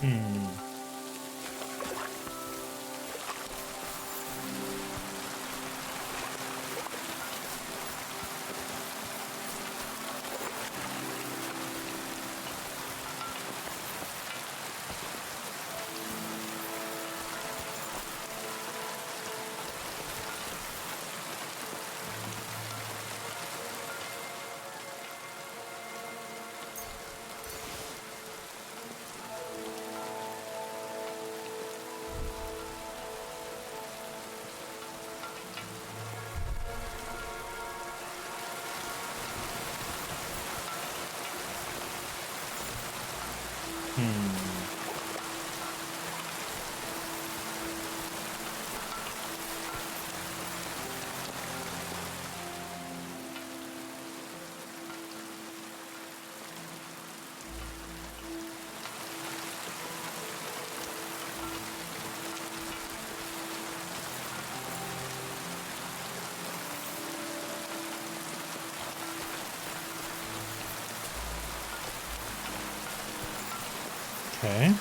Hmm. Okay.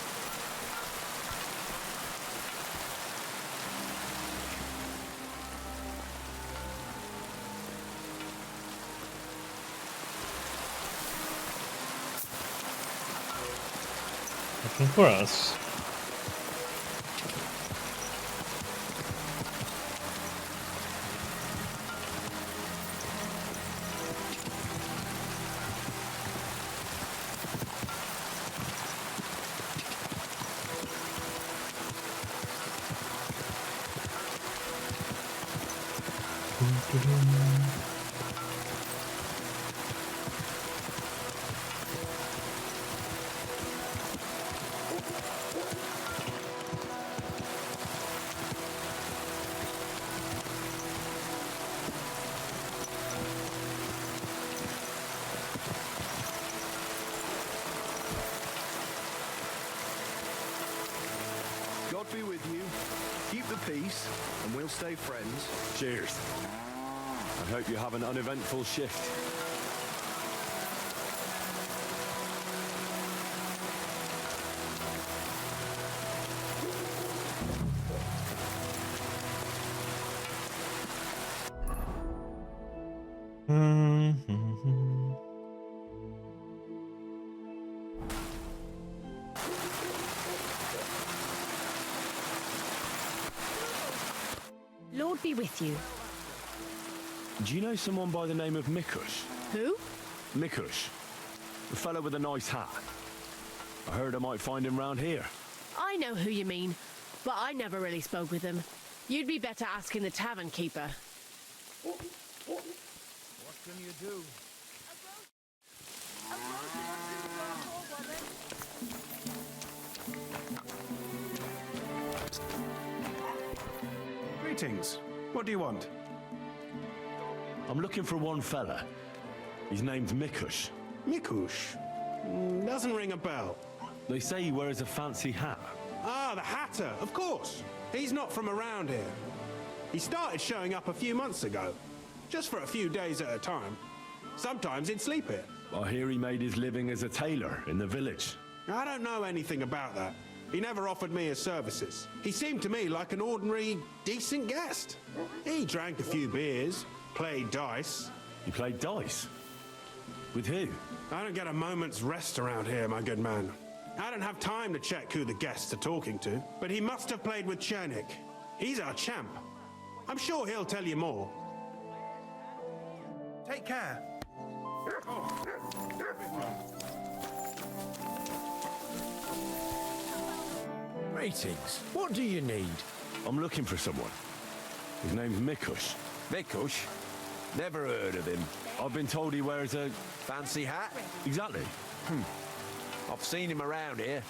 Looking for us. God be with you. Keep the peace, and we'll stay friends. Cheers. I hope you have an uneventful shift. Lord be with you. Do you know someone by the name of Mikush? Who? Mikush. The fellow with a nice hat. I heard I might find him round here. I know who you mean, but I never really spoke with him. You'd be better asking the tavern keeper. What can you do? Greetings. What do you want? I'm looking for one fella. His name's Mikush. Mikush? Doesn't ring a bell. They say he wears a fancy hat. Ah, the Hatter, of course. He's not from around here. He started showing up a few months ago. Just for a few days at a time. Sometimes he'd sleep here. I hear he made his living as a tailor in the village. I don't know anything about that. He never offered me his services. He seemed to me like an ordinary, decent guest. He drank a few beers, played dice. He played dice? With who? I don't get a moment's rest around here, my good man. I don't have time to check who the guests are talking to, but he must have played with Chernik. He's our champ. I'm sure he'll tell you more. Take care. Greetings. What do you need? I'm looking for someone. His name's Mikush. Mikush? Never heard of him. I've been told he wears a... Fancy hat? Exactly. I've seen him around here.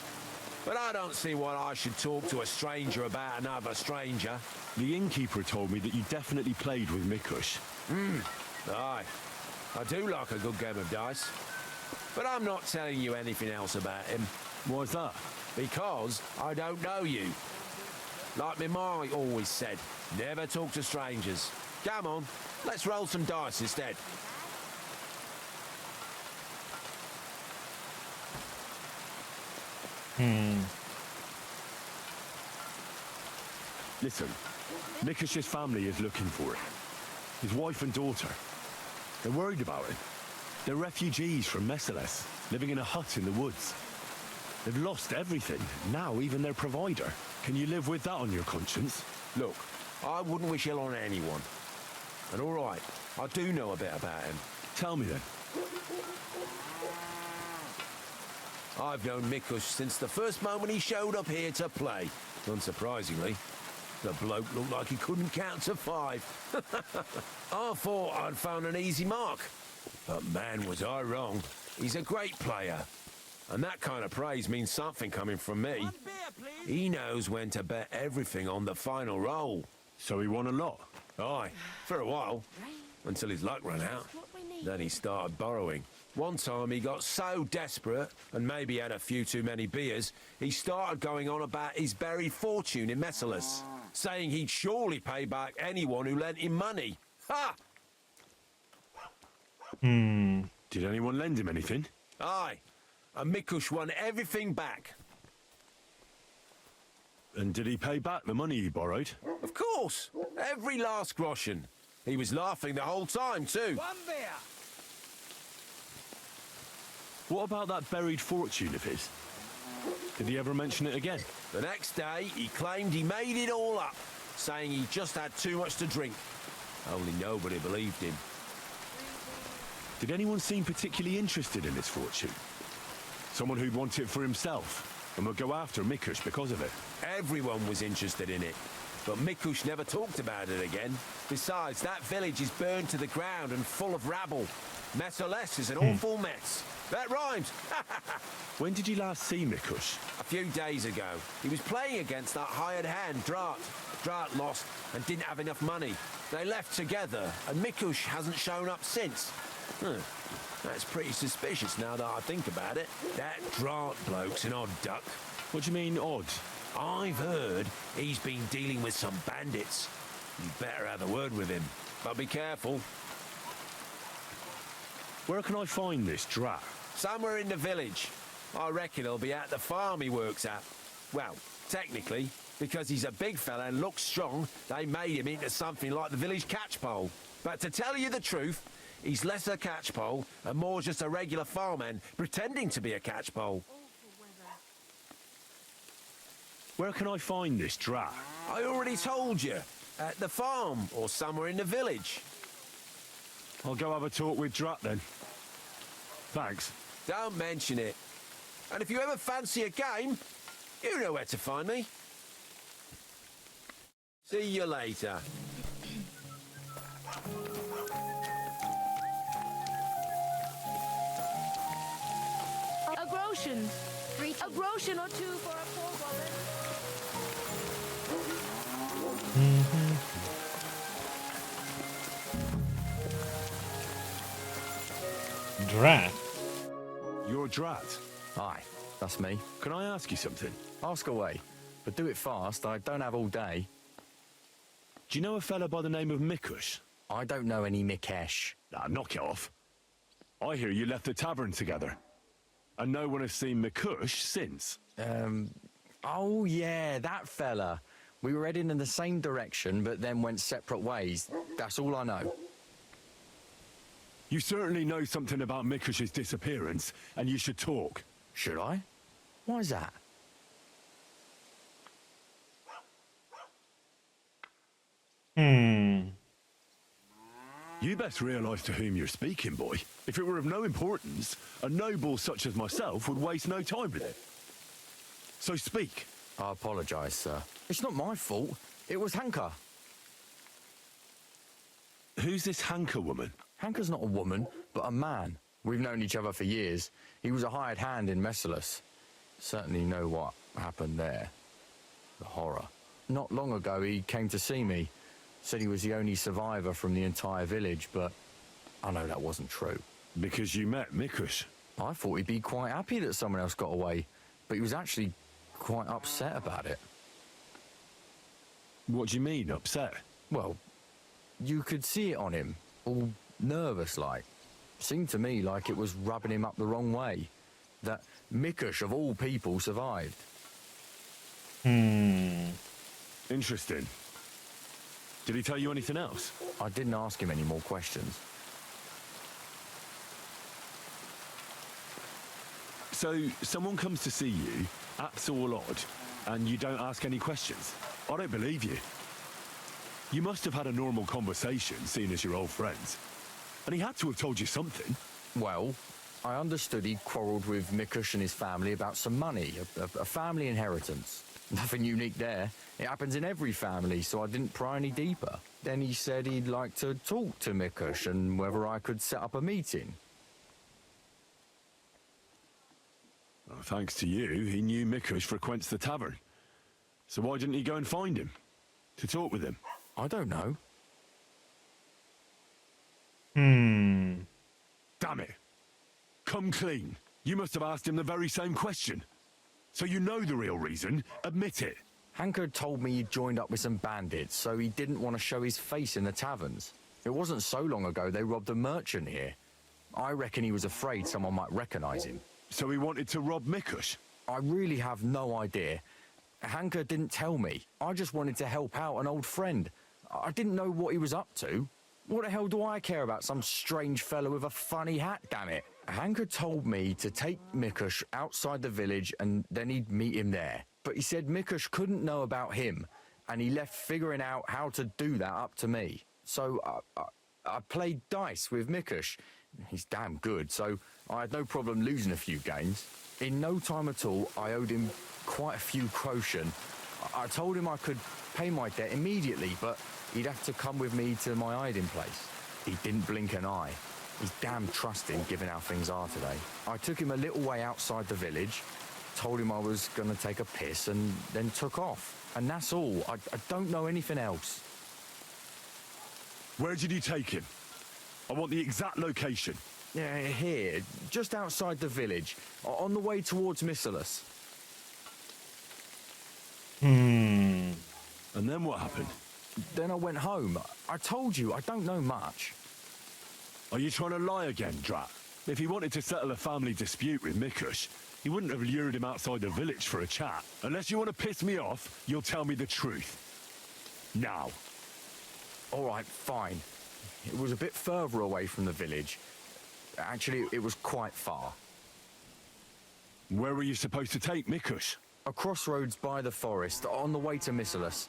But I don't see why I should talk to a stranger about another stranger. The innkeeper told me that you definitely played with Mikush. Aye. I do like a good game of dice. But I'm not telling you anything else about him. Why's that? Because I don't know you. Like me ma always said, never talk to strangers. Come on, let's roll some dice instead. Listen, Mikush's family is looking for him. His wife and daughter. They're worried about him. They're refugees from Messales, living in a hut in the woods. They've lost everything, now even their provider. Can you live with that on your conscience? Look, I wouldn't wish ill on anyone. And all right, I do know a bit about him. Tell me then. I've known Mikush since the first moment he showed up here to play. Unsurprisingly, the bloke looked like he couldn't count to 5. I thought I'd found an easy mark. But man, was I wrong. He's a great player. And that kind of praise means something coming from me. He knows when to bet everything on the final roll. So he won a lot? Aye, for a while. Until his luck ran out. Then he started borrowing. One time he got so desperate, and maybe had a few too many beers, he started going on about his buried fortune in Messales, saying he'd surely pay back anyone who lent him money. Ha! Did anyone lend him anything? Aye, and Mikush won everything back. And did he pay back the money he borrowed? Of course, every last groschen. He was laughing the whole time, too. One beer. What about that buried fortune of his? Did he ever mention it again? The next day, he claimed he made it all up, saying he just had too much to drink. Only nobody believed him. Did anyone seem particularly interested in this fortune? Someone who'd want it for himself and would go after Mikush because of it? Everyone was interested in it, but Mikush never talked about it again. Besides, that village is burned to the ground and full of rabble. Messales is an awful mess. That rhymes. When did you last see Mikush? A few days ago. He was playing against that hired hand, Drat. Drat lost and didn't have enough money. They left together, and Mikush hasn't shown up since. That's pretty suspicious now that I think about it. That Drat bloke's an odd duck. What do you mean, odd? I've heard he's been dealing with some bandits. You'd better have a word with him. But be careful. Where can I find this Drat? Somewhere in the village. I reckon he'll be at the farm he works at. Well, technically, because he's a big fella and looks strong, they made him into something like the village catchpole. But to tell you the truth, he's less a catchpole and more just a regular farmhand pretending to be a catchpole. Where can I find this Drat? I already told you. At the farm or somewhere in the village. I'll go have a talk with Drat then. Thanks. Don't mention it. And if you ever fancy a game, you know where to find me. See you later. A groschen. A groschen or two for a poor woman. Drat. You're Drat. Aye, that's me. Can I ask you something? Ask away, but do it fast. I don't have all day. Do you know a fella by the name of Mikush? I don't know any Mikesh. Nah, knock it off. I hear you left the tavern together. And no one has seen Mikush since. Oh yeah, that fella. We were heading in the same direction, but then went separate ways. That's all I know. You certainly know something about Mikush's disappearance, and you should talk. Should I? Why's that? You best realise to whom you're speaking, boy. If it were of no importance, a noble such as myself would waste no time with it. So speak. I apologise, sir. It's not my fault. It was Hanka. Who's this Hanka woman? Hanka's not a woman, but a man. We've known each other for years. He was a hired hand in Messales. Certainly know what happened there. The horror. Not long ago, he came to see me. Said he was the only survivor from the entire village, but I know that wasn't true. Because you met Mikush. I thought he'd be quite happy that someone else got away, but he was actually quite upset about it. What do you mean, upset? Well, you could see it on him, all nervous like. Seemed to me like it was rubbing him up the wrong way. That Mikush, of all people, survived. Interesting. Did he tell you anything else? I didn't ask him any more questions. So, someone comes to see you, acts all odd, and you don't ask any questions? I don't believe you. You must have had a normal conversation, seeing as you're old friends. And he had to have told you something. Well, I understood he quarrelled with Mikush and his family about some money, a family inheritance. Nothing unique there. It happens in every family, so I didn't pry any deeper. Then he said he'd like to talk to Mikush and whether I could set up a meeting. Well, thanks to you, he knew Mikush frequents the tavern. So why didn't he go and find him? To talk with him? I don't know. Damn it. Come clean. You must have asked him the very same question. So you know the real reason. Admit it. Hanker told me he'd joined up with some bandits, so he didn't want to show his face in the taverns. It wasn't so long ago they robbed a merchant here. I reckon he was afraid someone might recognise him. So he wanted to rob Mikush? I really have no idea. Hanker didn't tell me. I just wanted to help out an old friend. I didn't know what he was up to. What the hell do I care about some strange fellow with a funny hat, damn it? Hanker told me to take Mikush outside the village and then he'd meet him there. But he said Mikush couldn't know about him, and he left figuring out how to do that up to me. So I played dice with Mikush. He's damn good, so I had no problem losing a few games. In no time at all, I owed him quite a few quotient. I told him I could pay my debt immediately, but he'd have to come with me to my hiding place. He didn't blink an eye. He's damn trusting, given how things are today. I took him a little way outside the village, told him I was going to take a piss, and then took off. And that's all. I don't know anything else. Where did you take him? I want the exact location. Yeah, here, just outside the village, on the way towards Missalus. And then what happened? Then I went home. I told you, I don't know much. Are you trying to lie again, Drat? If he wanted to settle a family dispute with Mikush, he wouldn't have lured him outside the village for a chat. Unless you want to piss me off, you'll tell me the truth. Now. All right, fine. It was a bit further away from the village. Actually, it was quite far. Where were you supposed to take Mikush? A crossroads by the forest, on the way to Missalus.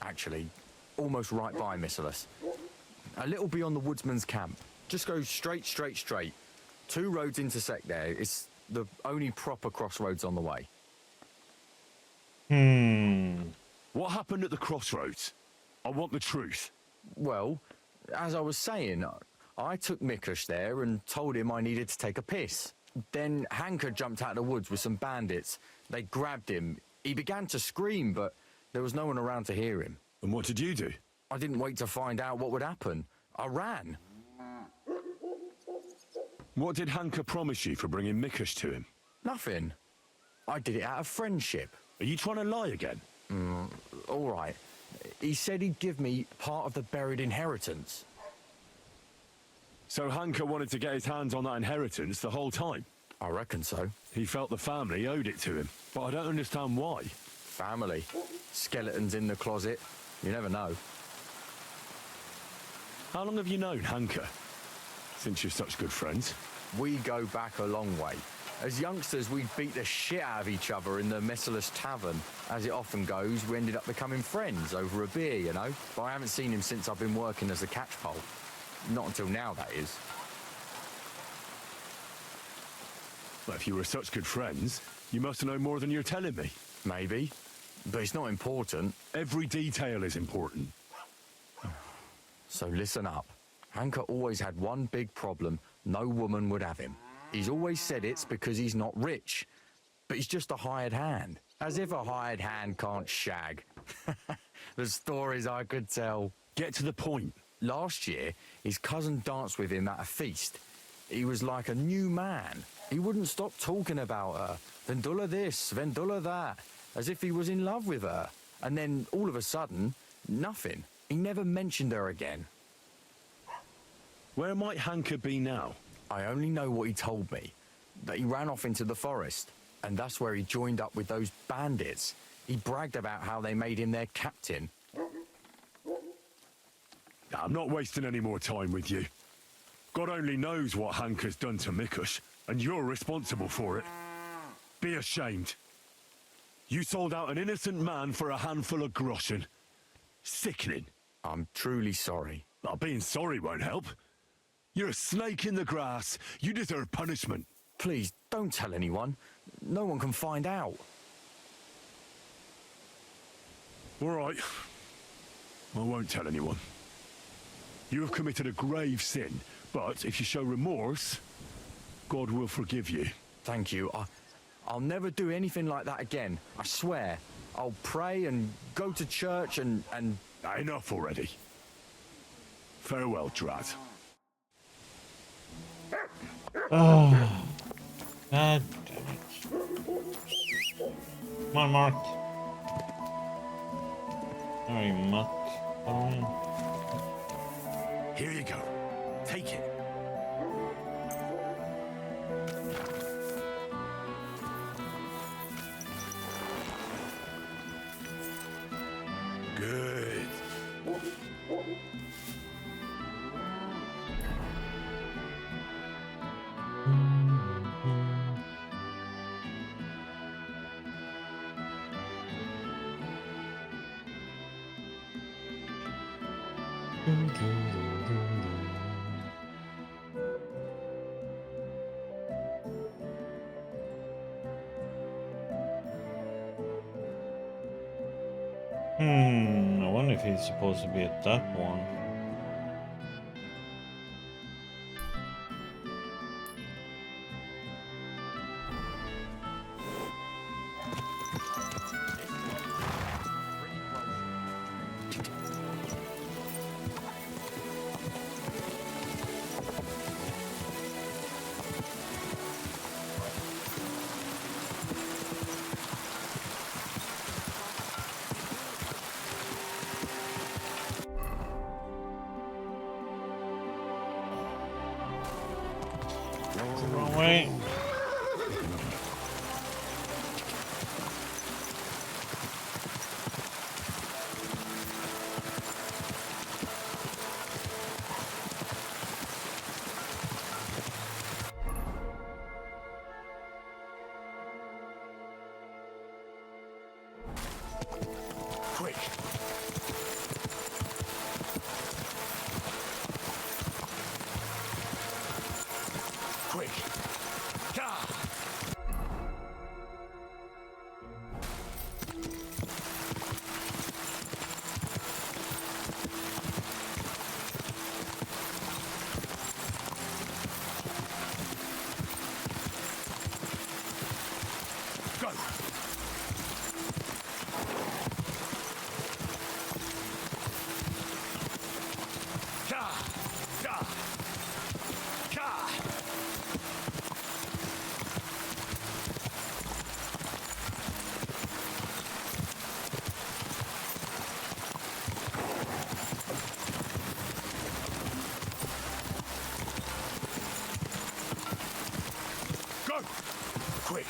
Actually, almost right by Missalus. A little beyond the woodsman's camp. Just go straight. Two roads intersect there. It's the only proper crossroads on the way. What happened at the crossroads? I want the truth. Well, as I was saying, I took Mikush there and told him I needed to take a piss. Then Hanker jumped out of the woods with some bandits. They grabbed him. He began to scream, but there was no one around to hear him. And what did you do? I didn't wait to find out what would happen. I ran. What did Hanker promise you for bringing Mikush to him? Nothing. I did it out of friendship. Are you trying to lie again? All right. He said he'd give me part of the buried inheritance. So Hanker wanted to get his hands on that inheritance the whole time? I reckon so. He felt the family owed it to him, but I don't understand why. Family. Skeletons in the closet. You never know. How long have you known Hanker? Since you're such good friends. We go back a long way. As youngsters, we beat the shit out of each other in the Missalus Tavern. As it often goes, we ended up becoming friends over a beer, you know? But I haven't seen him since I've been working as a catchpole. Not until now, that is. Well, if you were such good friends, you must know more than you're telling me. Maybe. But it's not important. Every detail is important. So listen up. Hanker always had one big problem. No woman would have him. He's always said it's because he's not rich. But he's just a hired hand. As if a hired hand can't shag. The stories I could tell. Get to the point. Last year, his cousin danced with him at a feast. He was like a new man. He wouldn't stop talking about her. Vendula this, Vendula that. As if he was in love with her. And then, all of a sudden, nothing. He never mentioned her again. Where might Hanker be now? I only know what he told me. That he ran off into the forest. And that's where he joined up with those bandits. He bragged about how they made him their captain. I'm not wasting any more time with you. God only knows what Hank has done to Mikush, and you're responsible for it. Be ashamed. You sold out an innocent man for a handful of groschen. Sickening. I'm truly sorry. Well, being sorry won't help. You're a snake in the grass. You deserve punishment. Please, don't tell anyone. No one can find out. All right. I won't tell anyone. You have committed a grave sin, but if you show remorse, God will forgive you. Thank you. I'll never do anything like that again. I swear. I'll pray and go to church and... Enough already. Farewell, Drat. Oh. God damn it. Come on, Mark. Sorry, mutt. Follow me. Here you go. Take it. Good. I wonder if he's supposed to be at that one. Wrong way. Quick. Quick. Gah! Go! Gah! Gah! Gah! Go! Quick!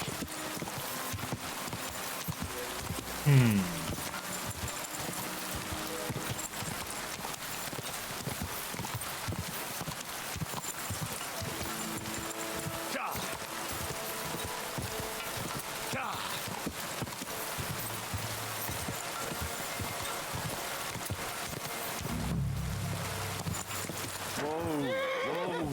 Gah! Gah! Whoa! Whoa!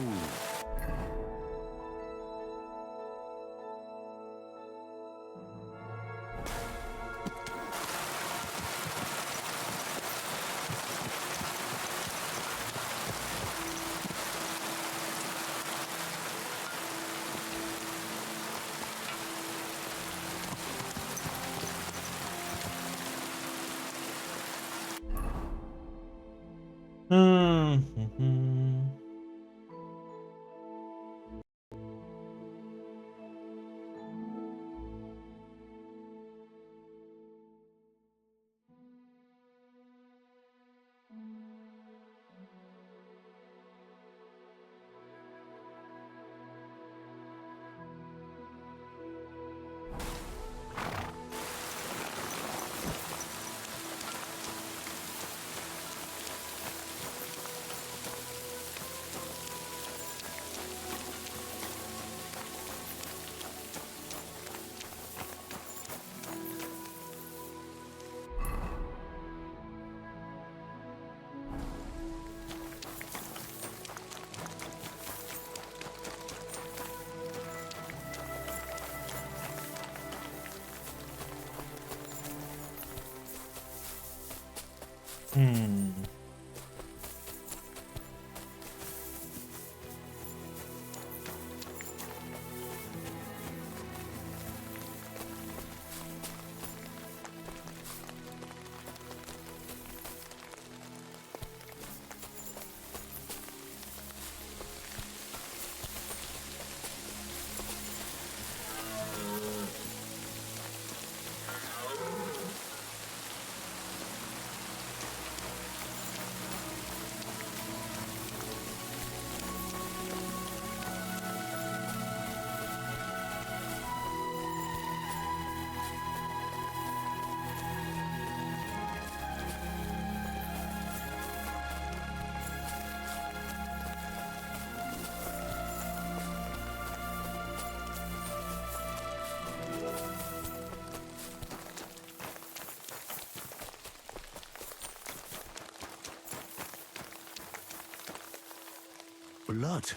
Blood.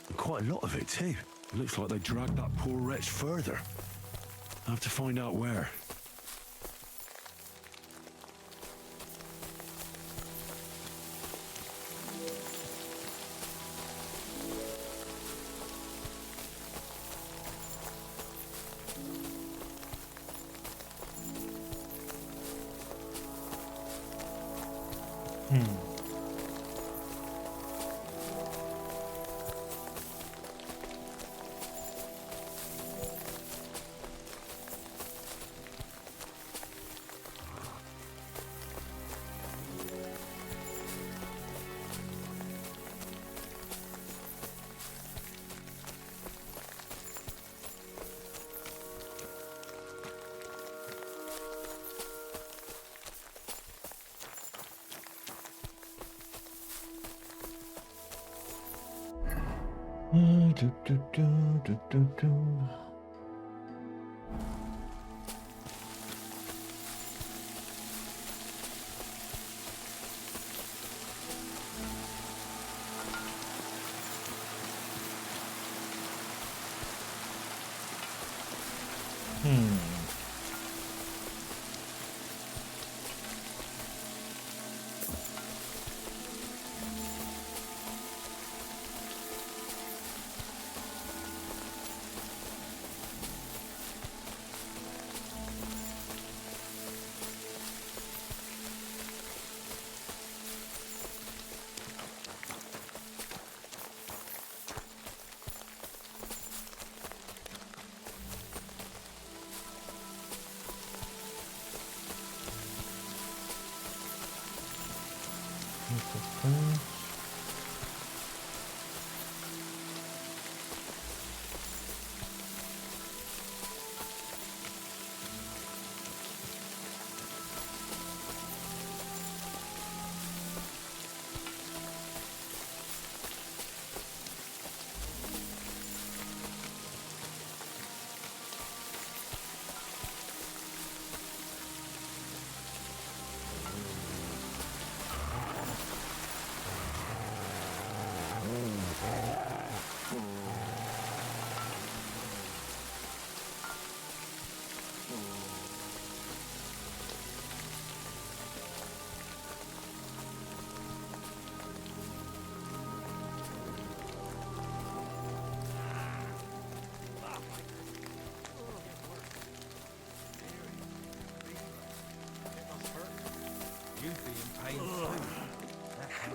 And quite a lot of it, too. It looks like they dragged that poor wretch further. I have to find out where.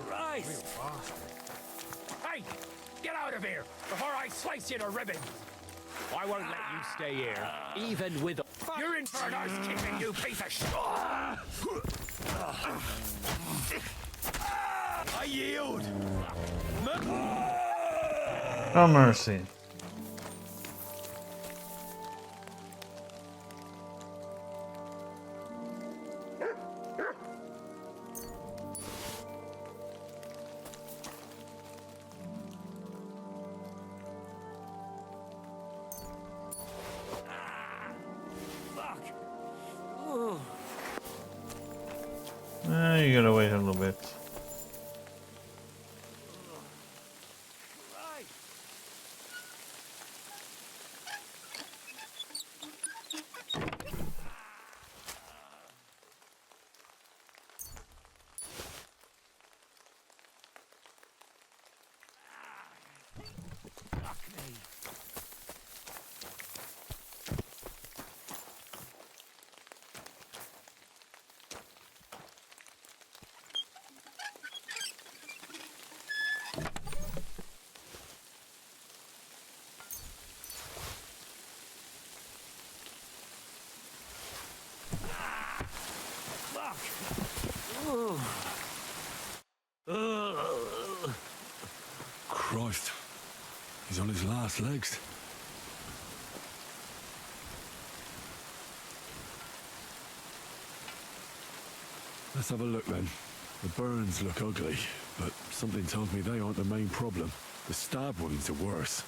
Christ! Hey! Get out of here before I slice you to ribbons! I won't let you stay here, even with... You're in for an arse-kicking, you piece of shit! I yield! No mercy. You gotta wait a little bit. He's on his last legs. Let's have a look then. The burns look ugly, but something tells me they aren't the main problem. The stab wounds are worse.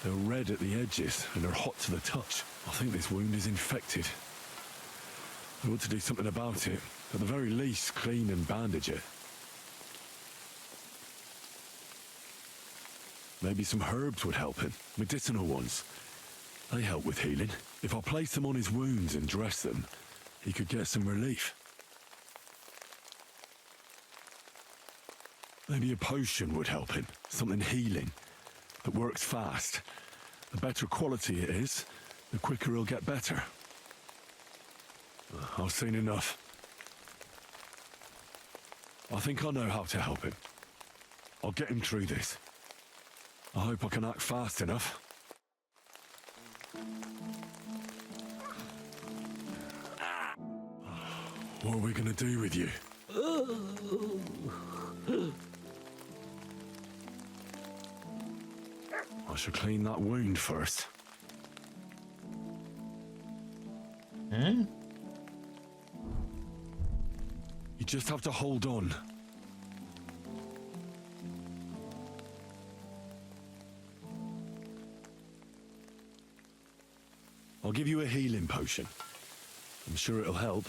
They're red at the edges and they're hot to the touch. I think this wound is infected. I ought to do something about it. At the very least, clean and bandage it. Maybe some herbs would help him. Medicinal ones. They help with healing. If I place them on his wounds and dress them, he could get some relief. Maybe a potion would help him. Something healing. That works fast. The better quality it is, the quicker he'll get better. I've seen enough. I think I know how to help him. I'll get him through this. I hope I can act fast enough. What are we gonna do with you? I should clean that wound first. Hmm? You just have to hold on. I'll give you a healing potion. I'm sure it'll help.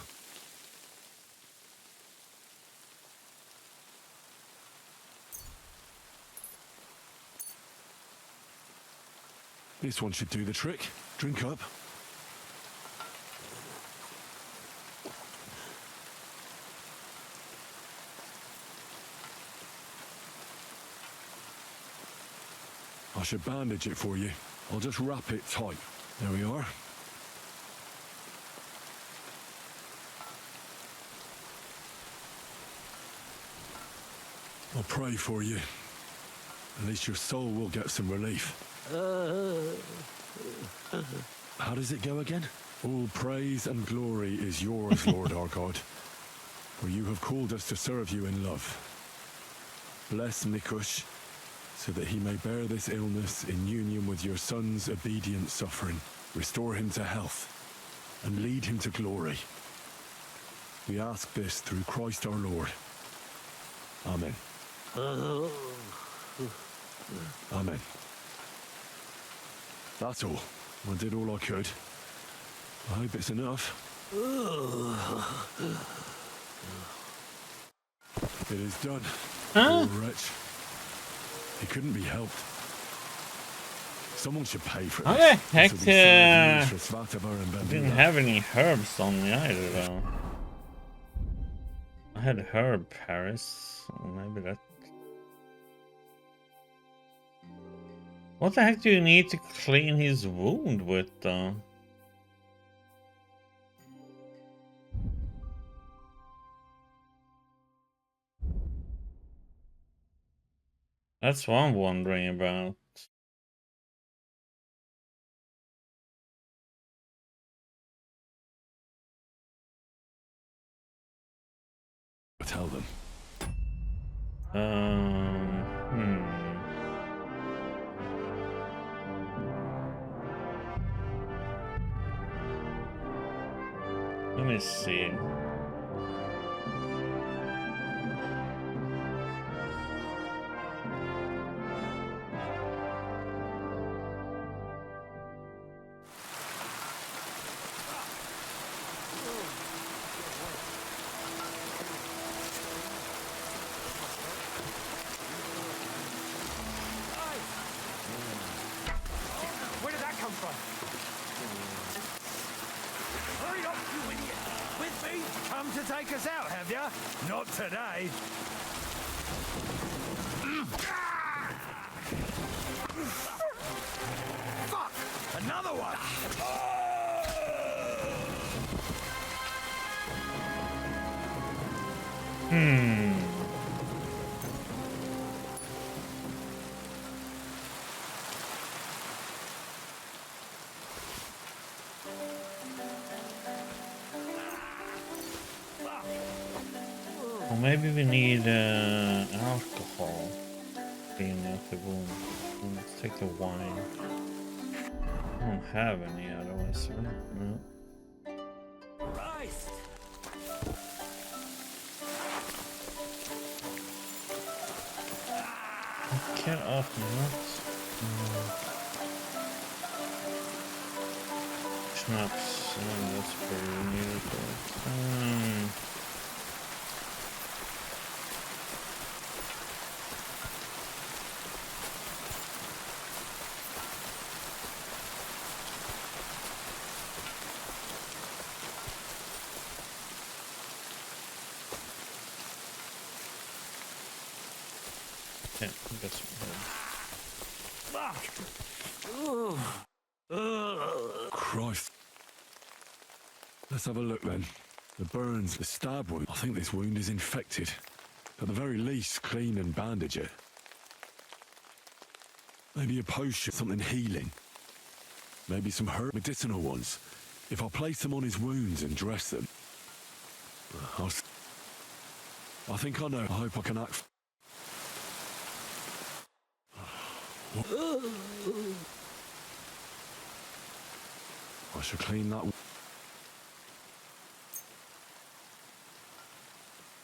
This one should do the trick. Drink up. I should bandage it for you. I'll just wrap it tight. There we are. I'll pray for you. At least your soul will get some relief. How does it go again? All praise and glory is yours, Lord our God, for you have called us to serve you in love. Bless Mikush, so that he may bear this illness in union with your son's obedient suffering. Restore him to health, and lead him to glory. We ask this through Christ our Lord. Amen. Amen. That's all. I did all I could. I hope it's enough. It is done. Huh? Poor wretch. He couldn't be helped. Someone should pay for How this. the heck, This will be sad news for Svatovar and didn't Bandura. have any herbs on me either, though. I had herb Paris. Maybe that. What the heck do you need to clean his wound with, though? That's what I'm wondering about. Tell them. Hmm. Let me see. Where did that come from? Hurry up, you idiot! With me? Come to take us out, have ya? Not today. Fuck! Another one! Well, maybe we need alcohol to clean out the wound. take the wine. I don't have any otherwise, right? No. Christ! Get off nuts. Schnapps. Oh, that's pretty needed. Yeah, got some herbs. Christ. Let's have a look then. The burns, the stab wound. I think this wound is infected. At the very least, clean and bandage it. Maybe a potion, something healing. Maybe some medicinal ones. If I place them on his wounds and dress them, I think I know. I hope I can act. I should clean that.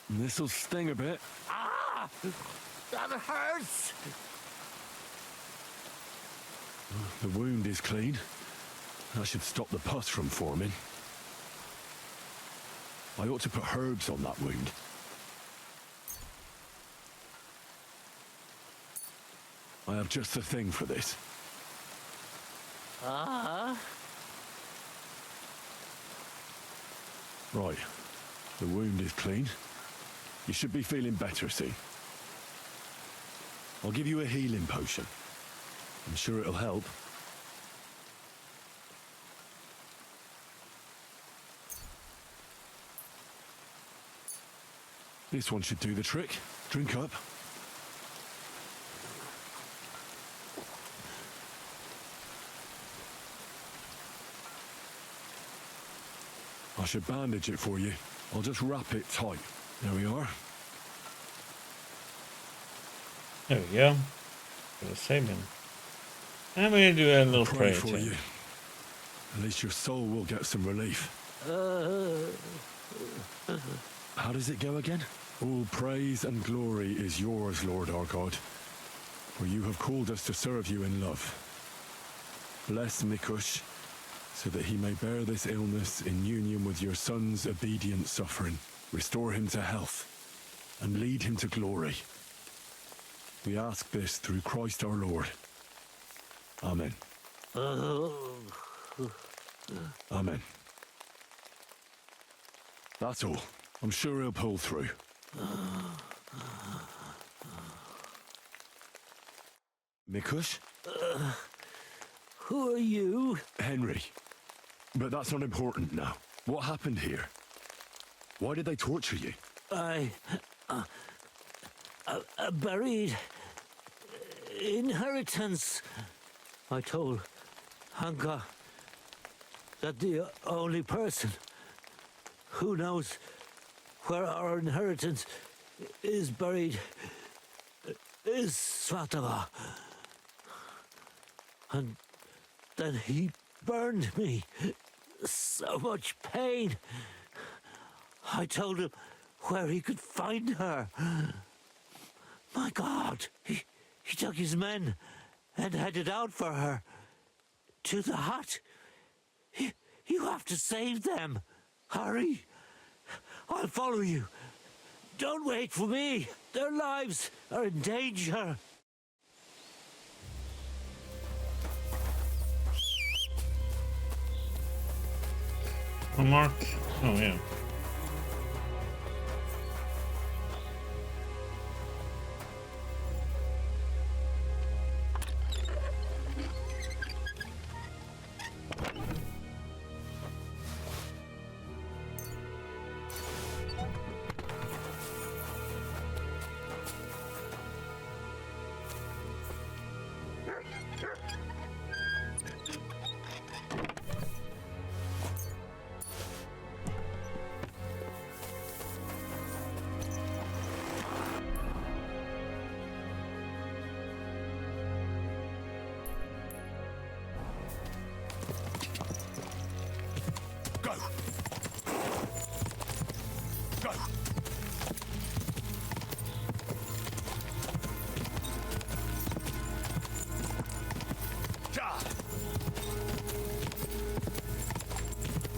This'll sting a bit. Ah! That hurts! The wound is clean. That should stop the pus from forming. I ought to put herbs on that wound. I have just the thing for this. Right. The wound is clean. You should be feeling better soon. I'll give you a healing potion. I'm sure it'll help. This one should do the trick. Drink up. I should bandage it for you. I'll just wrap it tight. There we are. There we go. For the saving. I'm gonna do a little Pray prayer for to you. At least your soul will get some relief. How does it go again? All praise and glory is yours, Lord our God, for you have called us to serve you in love. Bless Mikush, so that he may bear this illness in union with your son's obedient suffering. Restore him to health, and lead him to glory. We ask this through Christ our Lord. Amen. Amen. That's all. I'm sure he'll pull through. Mikush? Who are you? Henry. But that's not important now. What happened here? Why did they torture you? I buried inheritance. I told Hanka that the only person who knows where our inheritance is buried is Svatava. And then he burned me. So much pain. I told him where he could find her. My God, he took his men and headed out for her. To the hut. You have to save them. Hurry. I'll follow you. Don't wait for me. Their lives are in danger. Oh, Mark. Oh, yeah.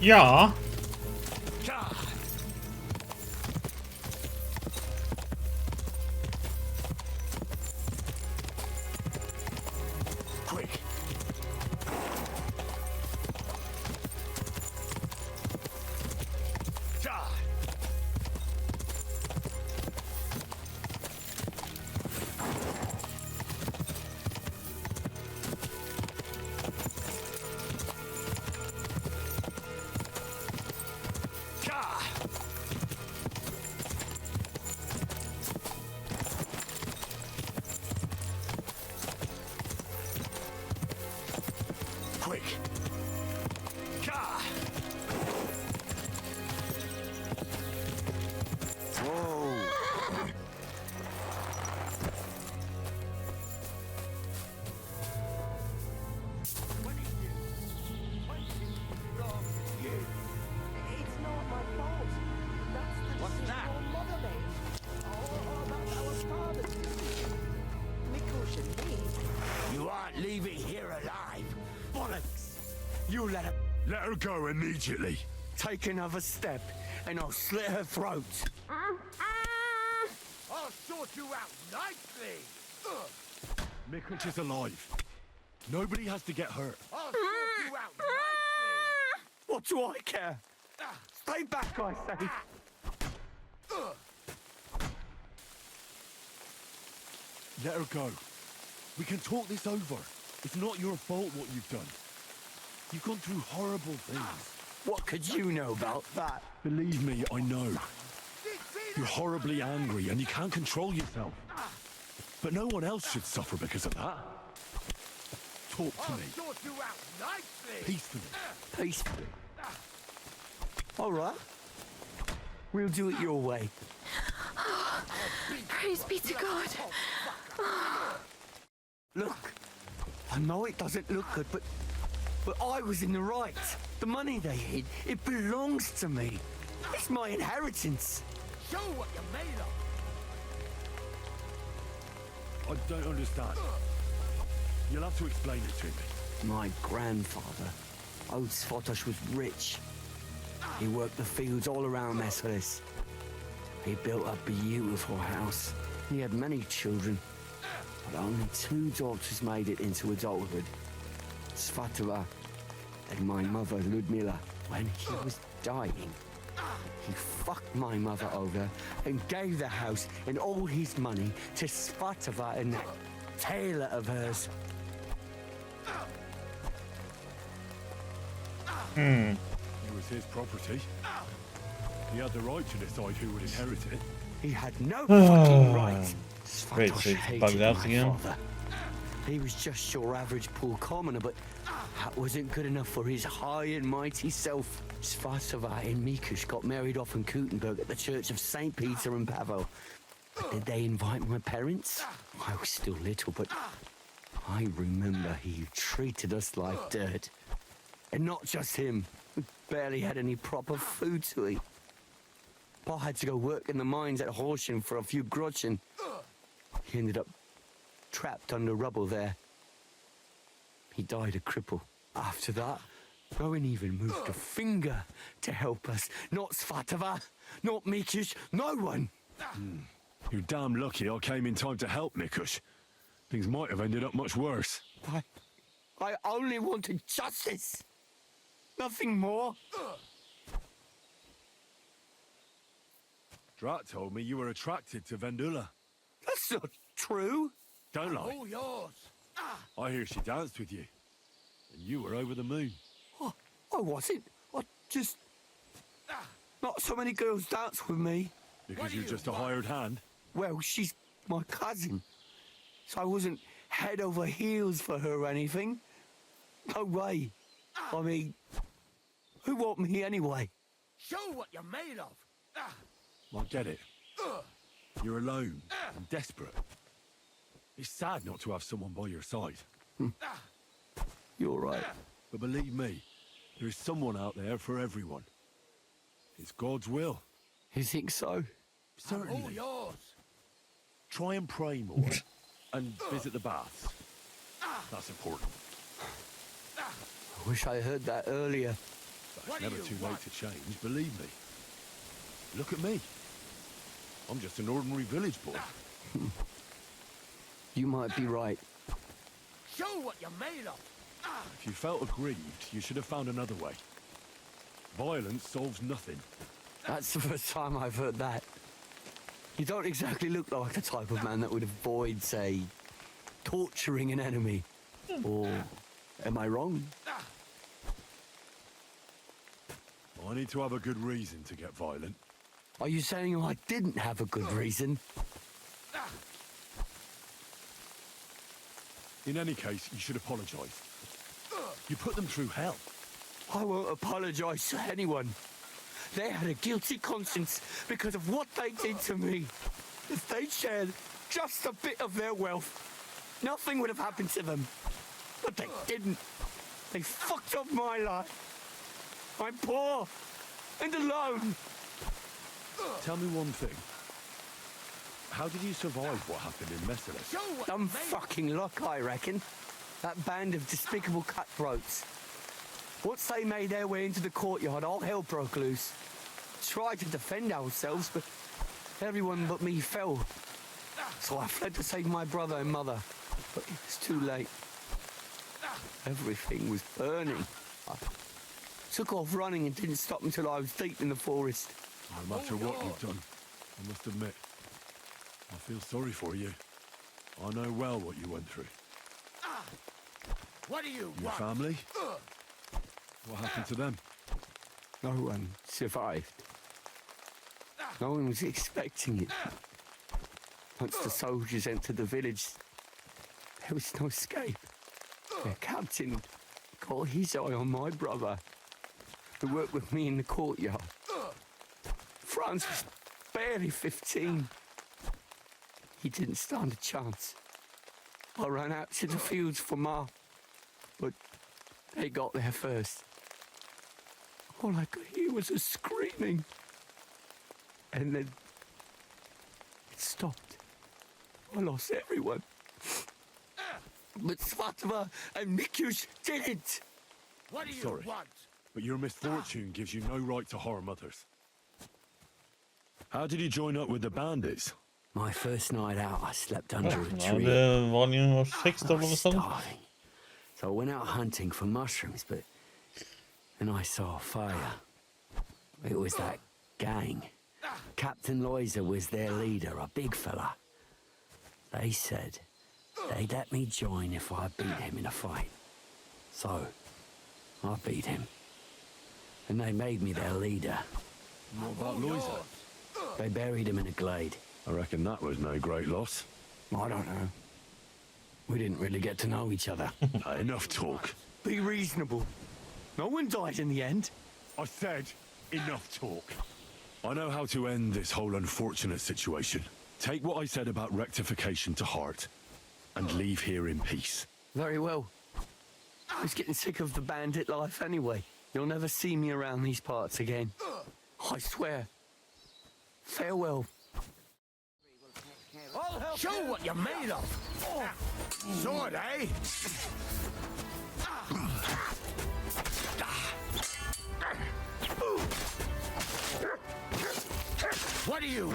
Ja. Quick. Quick. Whoa. It's not my fault. That's the What's decision that? your mother made. Oh, that's our father. Mikosh and me. You aren't leaving here alive. Bollocks! You let her Let her go immediately. take another step, and I'll slit her throat. I'll sort you out nicely. Mikush is alive. Nobody has to get hurt. I'll sort you out nicely. What do I care? Stay back, I say. Let her go. We can talk this over. It's not your fault what you've done. You've gone through horrible things. What could you know about that? Believe me, I know. You're horribly angry and you can't control yourself. But no one else should suffer because of that. Talk to I'll me, sort you out nicely. peacefully. Peacefully. All right. We'll do it your way. Praise be to God. Look, I know it doesn't look good, but I was in the right. The money they hid, it belongs to me. It's my inheritance. Show what you're made of. I don't understand. You'll have to explain it to me. My grandfather, old Svotosh, was rich. He worked the fields all around Messelis. He built a beautiful house. He had many children, but only 2 daughters made it into adulthood. Svatova and my mother, Ludmila. When he was dying, he fucked my mother over and gave the house and all his money to Svatova and that tailor of hers. It was his property. He had the right to decide who would inherit it. He had no fucking right. Great, Svatos so it's hated bugged out my again. father. He was just your average poor commoner, but that wasn't good enough for his high and mighty self. Svatova and Mikush got married off in Kutenberg at the Church of St. Peter and Pavel. Did they invite my parents? I was still little, but I remember he treated us like dirt. And not just him. We barely had any proper food to eat. Pa had to go work in the mines at Horsham for a few groschen. He ended up trapped under rubble there. He died a cripple. After that, no one even moved a finger to help us. Not Svatova, not Mikush, no one. You're damn lucky I came in time to help, Mikush. Things might have ended up much worse. I only wanted justice. Nothing more. Drat told me you were attracted to Vendula. That's not true. Don't lie. All yours. I hear she danced with you. And you were over the moon. I wasn't. I just... Not so many girls dance with me. Because you're just a hired hand. Well, she's my cousin. So I wasn't head over heels for her or anything. No way. I mean, who want me anyway? Show what you're made of. I get it. You're alone and desperate. It's sad not to have someone by your side. You're right. But believe me, there is someone out there for everyone. It's God's will. You think so? All Certainly. yours. Try and pray more. And visit the baths. That's important. I wish I heard that earlier. But it's never too late to change, believe me. Look at me. I'm just an ordinary village boy. You might be right. Show what you're made of. If you felt aggrieved, you should have found another way. Violence solves nothing. That's the first time I've heard that. You don't exactly look like the type of man that would avoid, say, torturing an enemy. Or am I wrong? I need to have a good reason to get violent. Are you saying I didn't have a good reason? In any case, you should apologize. You put them through hell. I won't apologize to anyone. They had a guilty conscience because of what they did to me. If they shared just a bit of their wealth, nothing would have happened to them. But they didn't. They fucked up my life. I'm poor and alone. Tell me one thing. How did you survive what happened in Messales? Dumb fucking luck, I reckon. That band of despicable cutthroats. Once they made their way into the courtyard, all hell broke loose. Tried to defend ourselves, but everyone but me fell. So I fled to save my brother and mother, but it was too late. Everything was burning. I took off running and didn't stop until I was deep in the forest. No matter what you've done, I must admit, I feel sorry for you. I know well what you went through. What do you Your want? family? What happened to them? No one survived. No one was expecting it. Once the soldiers entered the village, there was no escape. Their captain got his eye on my brother, who worked with me in the courtyard. Franz was barely 15. He didn't stand a chance. I ran out to the fields for Ma, but they got there first. All I could hear was her screaming. And then it stopped. I lost everyone. But Svatova and Mikush didn't. What do you Sorry. want? But your misfortune gives you no right to harm others. How did you join up with the bandits? My first night out, I slept under a Now tree. the volume was fixed I all of a was sudden. starving. So I went out hunting for mushrooms, but then I saw a fire. It was that gang. Captain Loiser was their leader, a big fella. They said they'd let me join if I beat him in a fight. So, I beat him. And they made me their leader. What about Loiser? They buried him in a glade. I reckon that was no great loss. I don't know. We didn't really get to know each other. Enough talk. Be reasonable. No one died in the end. I said enough talk. I know how to end this whole unfortunate situation. Take what I said about rectification to heart and leave here in peace. Very well. I was getting sick of the bandit life anyway. You'll never see me around these parts again. I swear. Farewell. Show what you're made of. Sword, eh? What do you?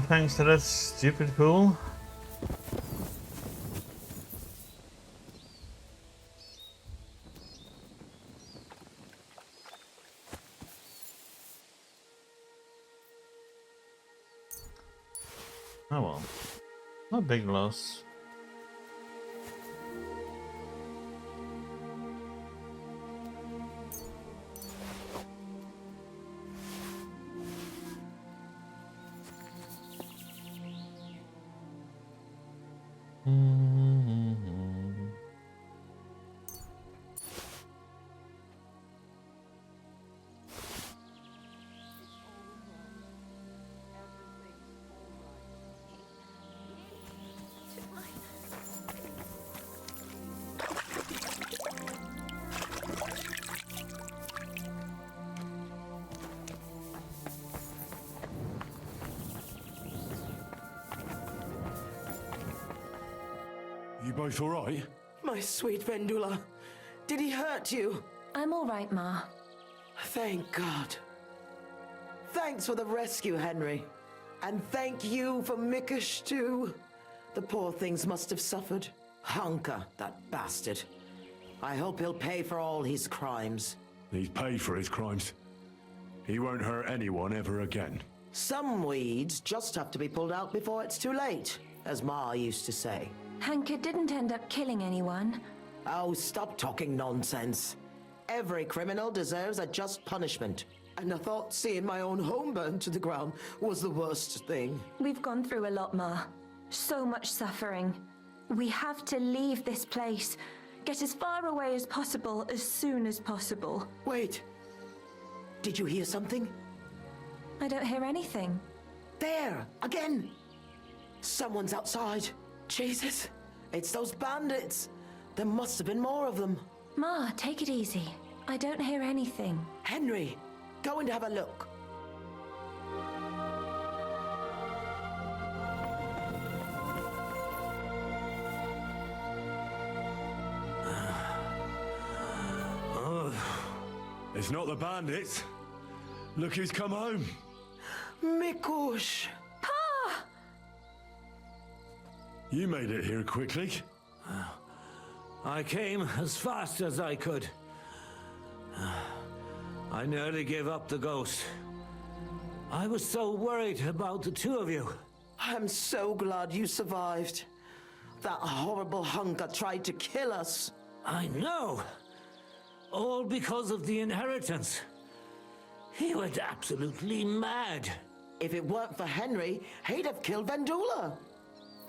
Thanks to that stupid pool. Oh well. Not a big loss. both all right? My sweet Vendula. Did he hurt you? I'm all right, Ma. Thank God. Thanks for the rescue, Henry. And thank you for Mikush, too. The poor things must have suffered. Hunker, that bastard. I hope he'll pay for all his crimes. He's paid for his crimes. He won't hurt anyone ever again. Some weeds just have to be pulled out before it's too late, as Ma used to say. Hanker didn't end up killing anyone. Oh, stop talking nonsense. Every criminal deserves a just punishment. And I thought seeing my own home burned to the ground was the worst thing. We've gone through a lot, Ma. So much suffering. We have to leave this place. Get as far away as possible, as soon as possible. Wait. Did you hear something? I don't hear anything. There! Again! Someone's outside. Jesus! It's those bandits! There must have been more of them. Ma, take it easy. I don't hear anything. Henry, go and have a look. It's not the bandits. Look who's come home. Mikush! Pa! You made it here quickly. I came as fast as I could. I nearly gave up the ghost. I was so worried about the two of you. I'm so glad you survived. That horrible hunker tried to kill us. I know. All because of the inheritance. He went absolutely mad. If it weren't for Henry, he'd have killed Vendula.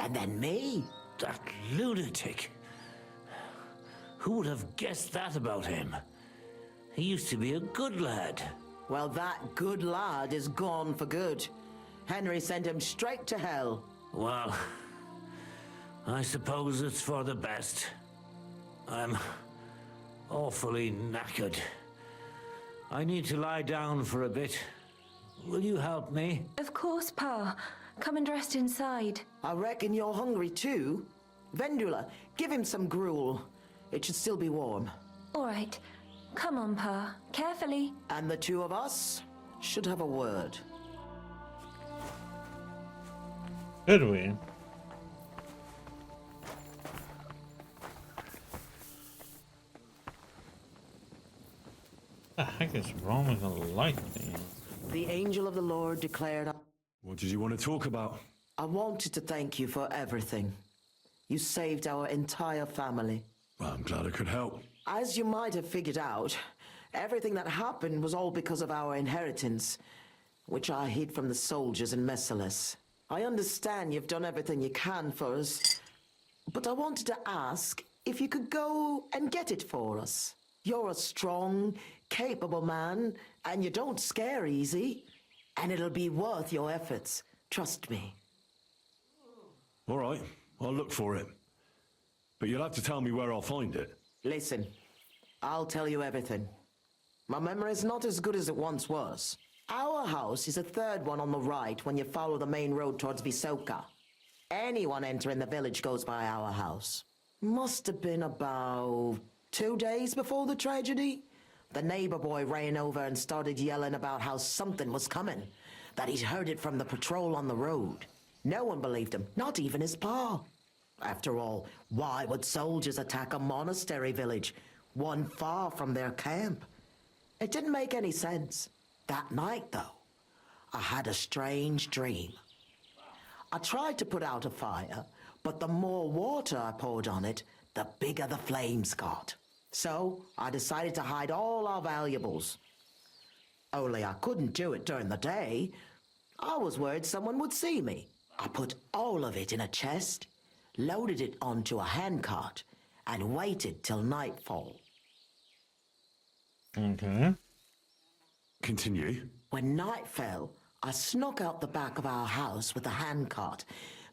And then me. That lunatic. Who would have guessed that about him? He used to be a good lad. Well, that good lad is gone for good. Henry sent him straight to hell. Well, I suppose it's for the best. I'm awfully knackered. I need to lie down for a bit. Will you help me? Of course, Pa. Come and rest inside. I reckon you're hungry too. Vendula, give him some gruel. It should still be warm. All right. Come on, Pa. Carefully. And the two of us should have a word. Should we? The heck is wrong with the lightning? The angel of the Lord declared, What did you want to talk about? I wanted to thank you for everything. You saved our entire family. Well, I'm glad I could help. As you might have figured out, everything that happened was all because of our inheritance, which I hid from the soldiers in Messalis. I understand you've done everything you can for us, but I wanted to ask if you could go and get it for us. You're a strong, capable man, and you don't scare easy, and it'll be worth your efforts. Trust me. All right, I'll look for it. But you'll have to tell me where I'll find it. Listen, I'll tell you everything. My memory's not as good as it once was. Our house is the third one on the right when you follow the main road towards Visoka. Anyone entering the village goes by our house. Must have been about 2 days before the tragedy. The neighbor boy ran over and started yelling about how something was coming, that he'd heard it from the patrol on the road. No one believed him, not even his pa. After all, why would soldiers attack a monastery village, one far from their camp? It didn't make any sense. That night, though, I had a strange dream. I tried to put out a fire, but the more water I poured on it, the bigger the flames got. So I decided to hide all our valuables. Only I couldn't do it during the day. I was worried someone would see me. I put all of it in a chest, loaded it onto a handcart, and waited till nightfall. Okay. Continue. When night fell, I snuck out the back of our house with the handcart,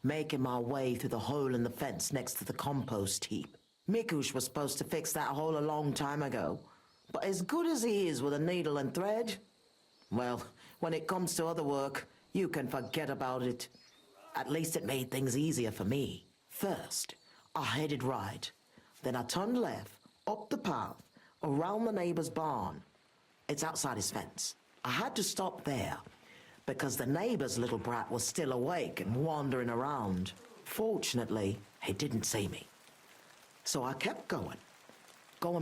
making my way through the hole in the fence next to the compost heap. Mikush was supposed to fix that hole a long time ago, but as good as he is with a needle and thread, well, when it comes to other work, you can forget about it. At least it made things easier for me. First, I headed right. Then I turned left, up the path, around the neighbor's barn. It's outside his fence. I had to stop there because the neighbor's little brat was still awake and wandering around. Fortunately, he didn't see me. So I kept going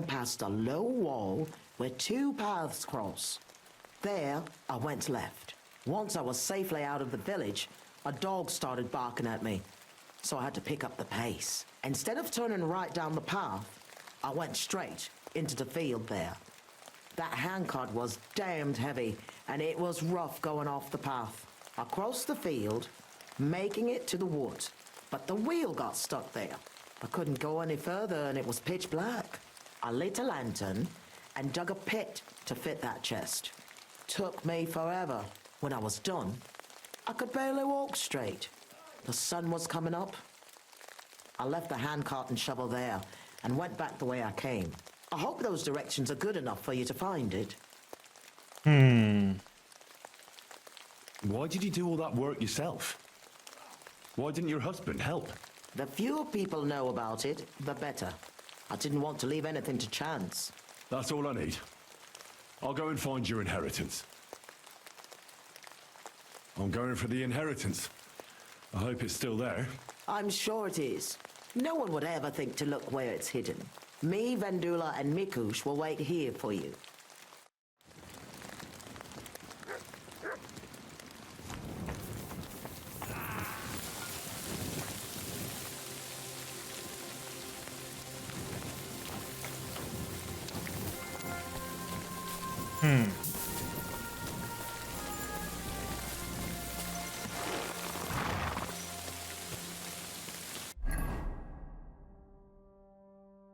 past a low wall where two paths cross. There, I went left. Once I was safely out of the village, a dog started barking at me, so I had to pick up the pace. Instead of turning right down the path, I went straight into the field there. That handcart was damned heavy, and it was rough going off the path. I crossed the field, making it to the woods, but the wheel got stuck there. I couldn't go any further, and it was pitch black. I lit a lantern and dug a pit to fit that chest. Took me forever. When I was done, I could barely walk straight. The sun was coming up. I left the handcart and shovel there and went back the way I came. I hope those directions are good enough for you to find it. Why did you do all that work yourself? Why didn't your husband help? The fewer people know about it, the better. I didn't want to leave anything to chance. That's all I need. I'll go and find your inheritance. I'm going for the inheritance. I hope it's still there. I'm sure it is. No one would ever think to look where it's hidden. Me, Vendula, and Mikush will wait here for you.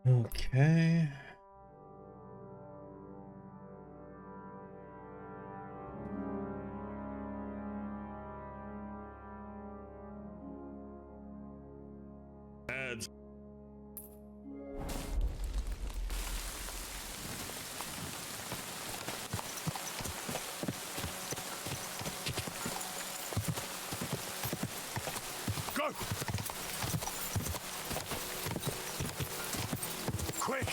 Okay. Ads. Go! Quick!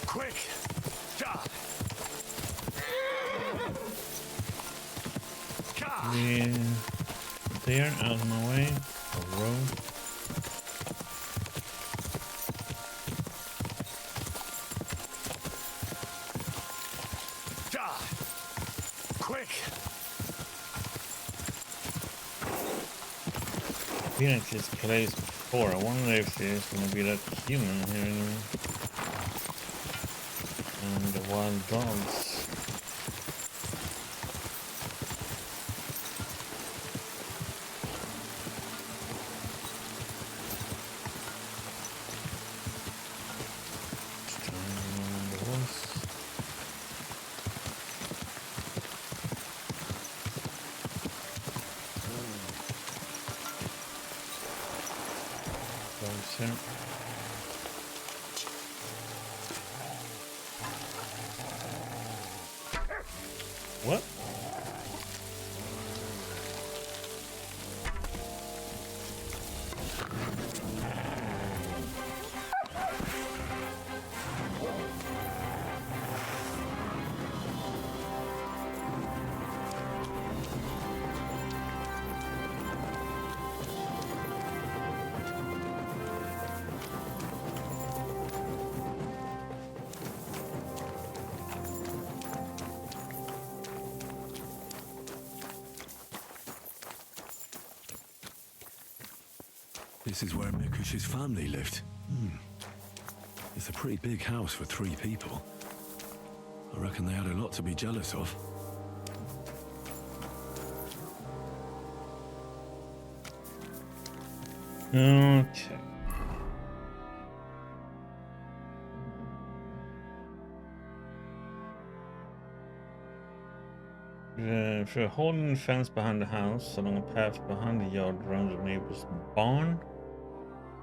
Quick! God! God! Yeah. There, out of my way. A road. God! Quick! Been at this place before. I wonder if there's gonna be that human here anymore. And the wild dogs. What? This is where Mikush's family lived. It's a pretty big house for 3 people. I reckon they had a lot to be jealous of. Okay. If you're holding the fence behind the house, along a path behind the yard around the neighbor's barn,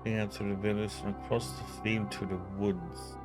heading out to the village and across the field to the woods.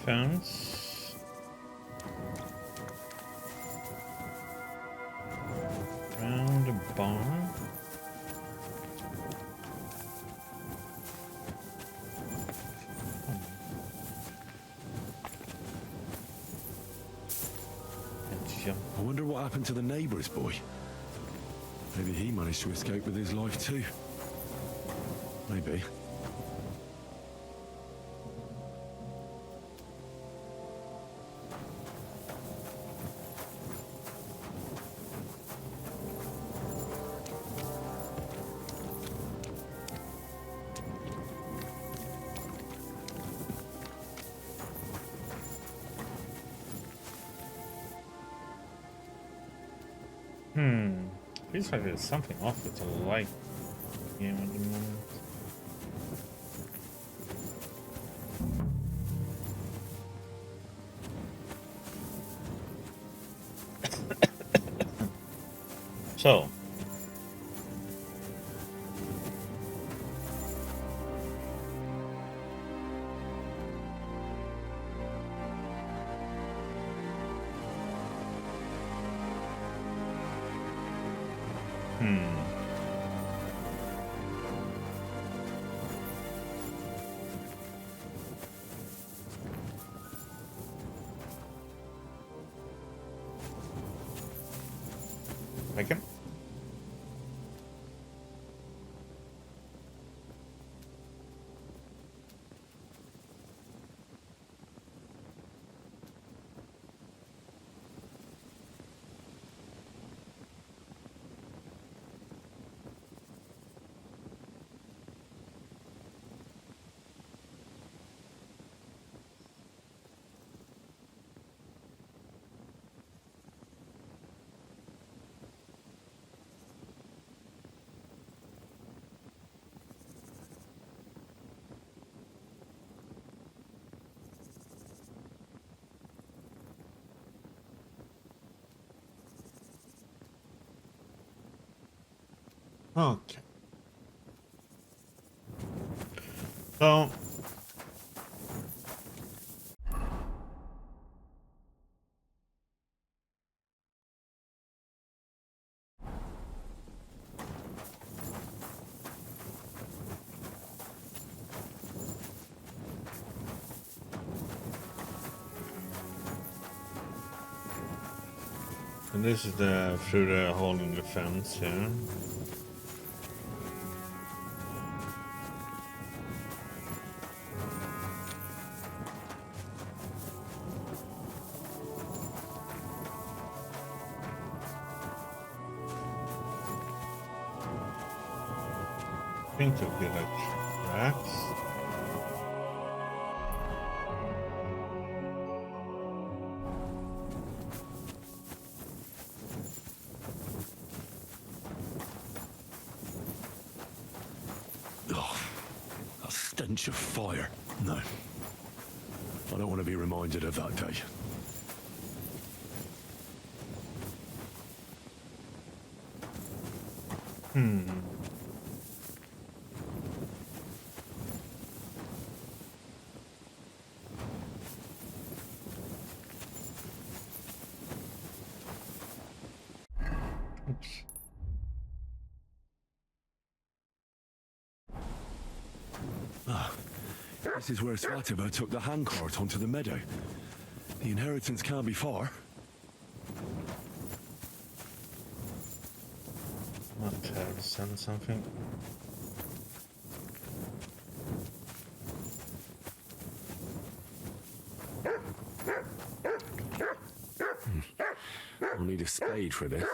fence. Around the barn. I wonder what happened to the neighbour's boy. Maybe he managed to escape with his life too. Maybe. Feels like there's something off with the light game at the moment. So. Again. Okay. So. And this is the through the hole in the fence here. I think there'll be like tracks. Oh, a stench of fire. No. I don't want to be reminded of that day. Oops. This is where Svatova took the handcart onto the meadow. The inheritance can't be far. Not to send something. I'll need a spade for this.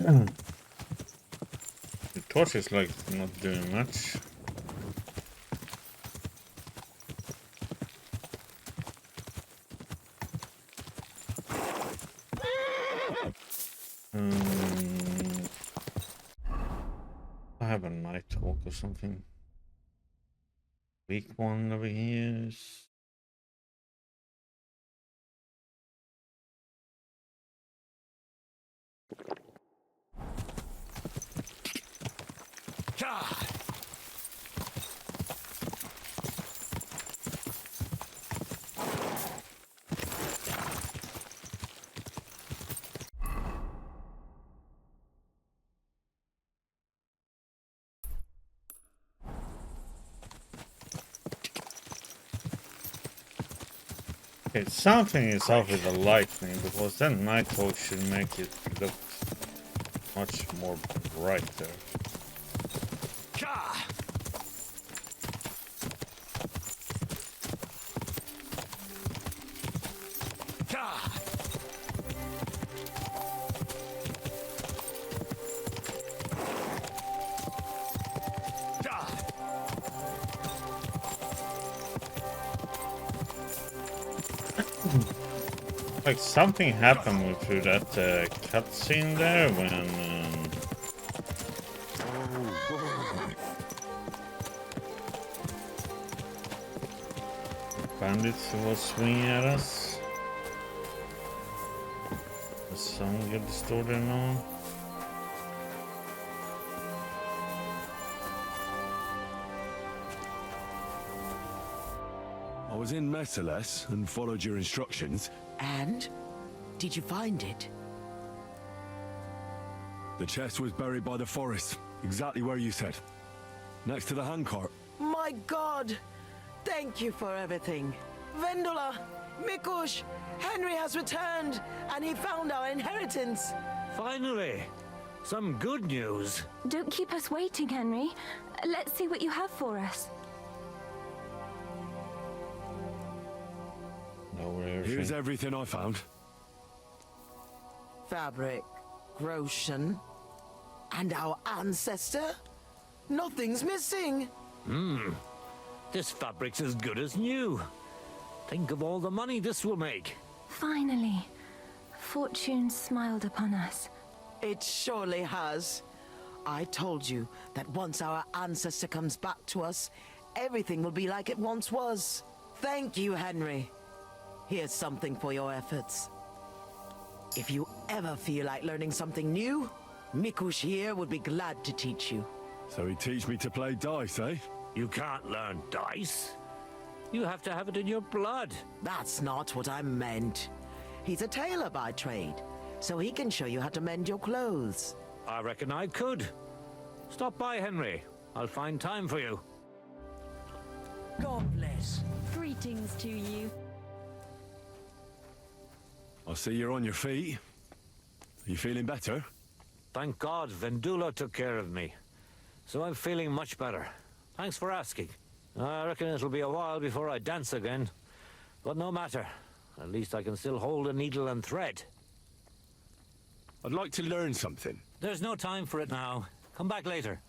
The torch is like not doing much. I have a night talk or something. Weak one over here. Okay, something is off with the lightning, because then night talk should make it look much more brighter. Like something happened through that cutscene there when bandits was swinging at us. The song get distorted now. I was in Messeles and followed your instructions. And? Did you find it? The chest was buried by the forest, exactly where you said. Next to the handcart. My God! Thank you for everything. Vendula, Mikush, Henry has returned, and he found our inheritance. Finally! Some good news. Don't keep us waiting, Henry. Let's see what you have for us. Here's everything I found. Fabric, Roshan, and our ancestor? Nothing's missing. This fabric's as good as new. Think of all the money this will make. Finally, fortune smiled upon us. It surely has. I told you that once our ancestor comes back to us, everything will be like it once was. Thank you, Henry. Here's something for your efforts. If you ever feel like learning something new, Mikush here would be glad to teach you. So he teach me to play dice, eh? You can't learn dice. You have to have it in your blood. That's not what I meant. He's a tailor by trade, so he can show you how to mend your clothes. I reckon I could. Stop by, Henry. I'll find time for you. God bless. Greetings to you. I see you're on your feet. Are you feeling better? Thank God Vendula took care of me. So I'm feeling much better. Thanks for asking. I reckon it'll be a while before I dance again. But no matter. At least I can still hold a needle and thread. I'd like to learn something. There's no time for it now. Come back later.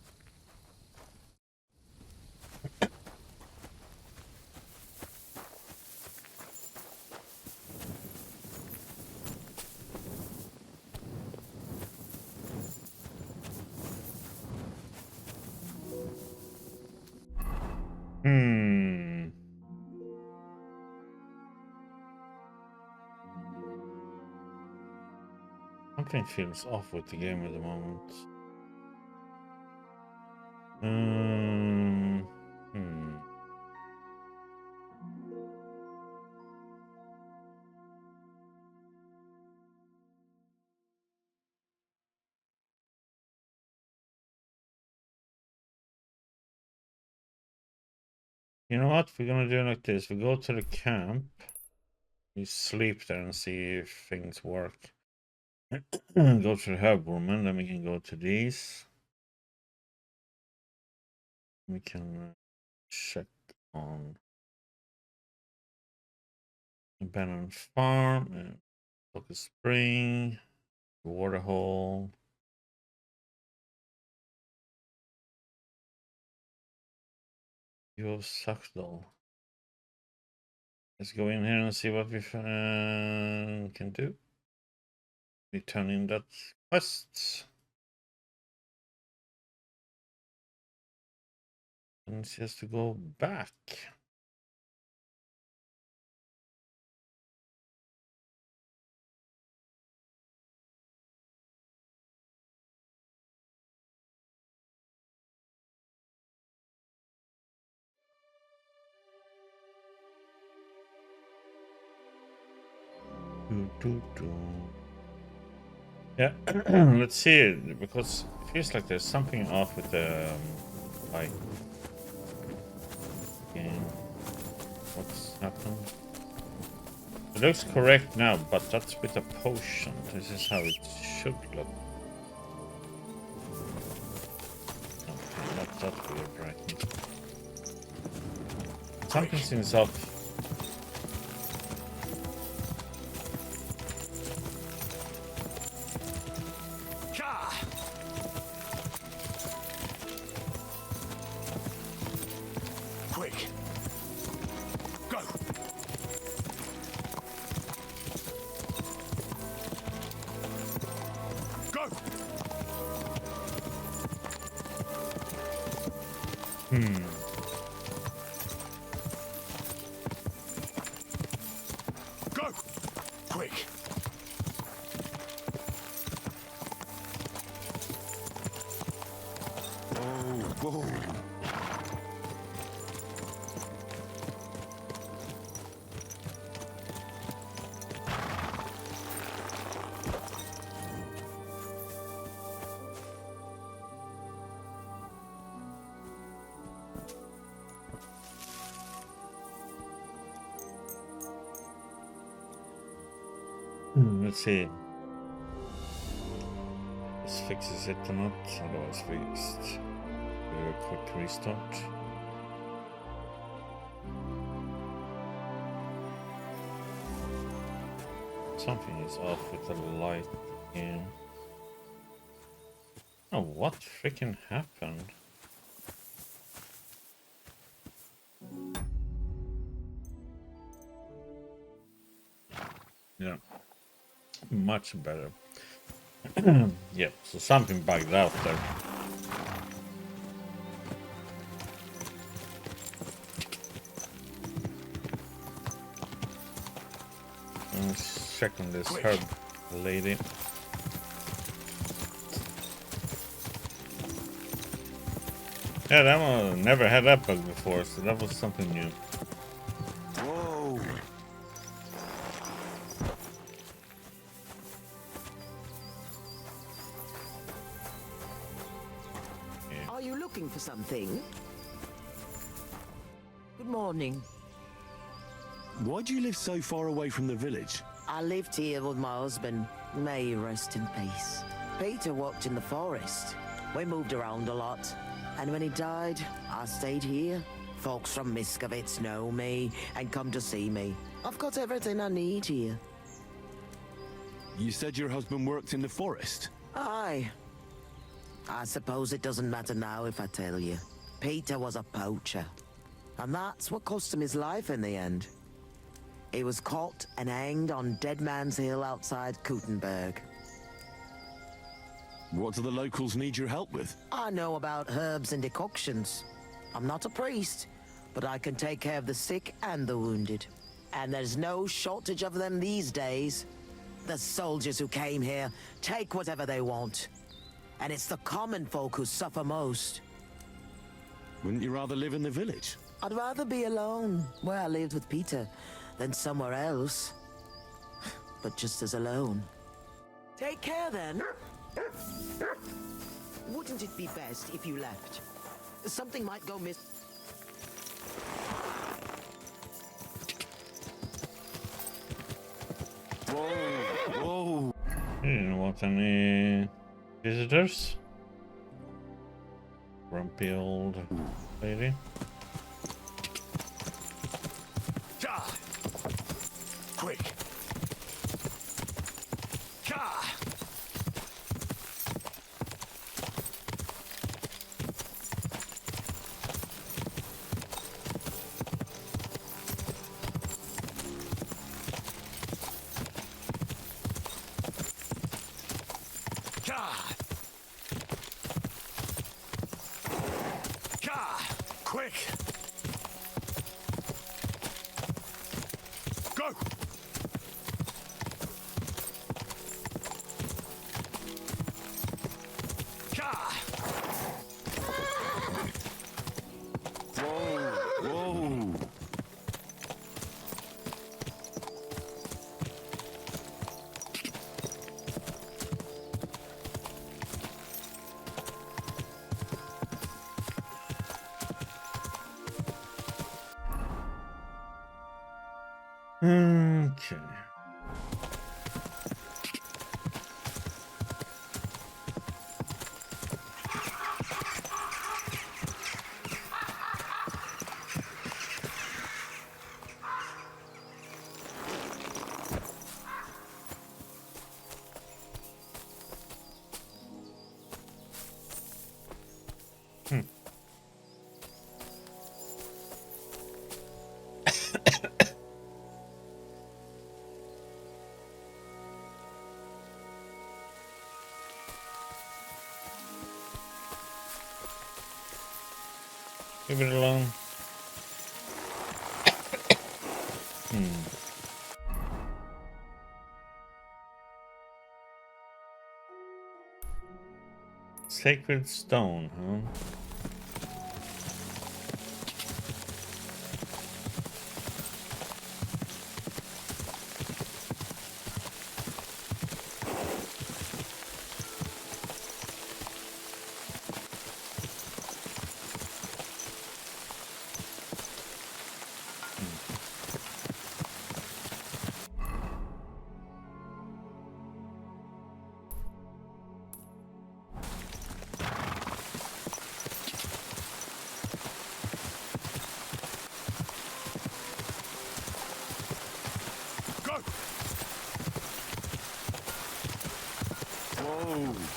Something feels off with the game at the moment. You know what? We're gonna do it like this. We go to the camp. We sleep there and see if things work. Go to the herb woman, then we can go to these. We can check on abandoned farm and Focus Spring, water hole. You Suckdoll. Let's go in here and see what we can do. Return in that quest. And she has to go back. Yeah, let's see it, because it feels like there's something off with the like game. What's happened? It looks correct now, but that's with a potion. This is how it should look. Okay, that's weird, right? Something seems off. Quick. Go. Go. Go. Quick. Whoa. Let's see. This fixes it or not, otherwise fixed. Do a quick restart. Something is off with the light here. Oh, what freaking happened? Yeah, much better. Yeah, so something bugged out there. Let's check on this herb lady. Yeah, that one never had that bug before, so that was something new. Whoa. Are you looking for something? Good morning. Why do you live so far away from the village? I lived here with my husband. May he rest in peace. Peter worked in the forest. We moved around a lot. And when he died, I stayed here. Folks from Miskovitz know me and come to see me. I've got everything I need here. You said your husband worked in the forest? Aye. I suppose it doesn't matter now if I tell you. Peter was a poacher. And that's what cost him his life in the end. He was caught and hanged on Dead Man's Hill outside Kuttenberg. What do the locals need your help with? I know about herbs and decoctions. I'm not a priest, but I can take care of the sick and the wounded. And there's no shortage of them these days. The soldiers who came here take whatever they want. And it's the common folk who suffer most. Wouldn't you rather live in the village? I'd rather be alone, where I lived with Peter, than somewhere else. But just as alone. Take care then. Wouldn't it be best if you left? Something might go miss. Whoa. You didn't want any visitors? Grumpy old lady. Quick. Whoa! Okay. Leave it alone. Sacred stone, huh?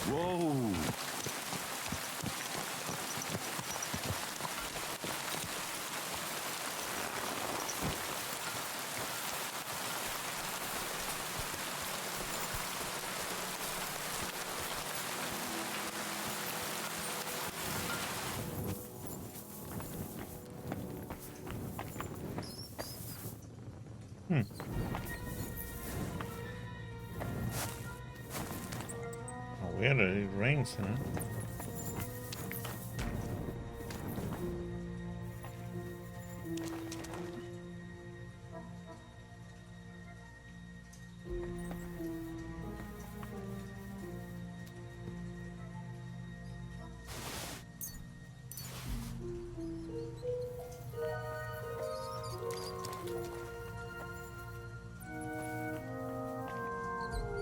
Whoa! Oh, weird, it rains, huh?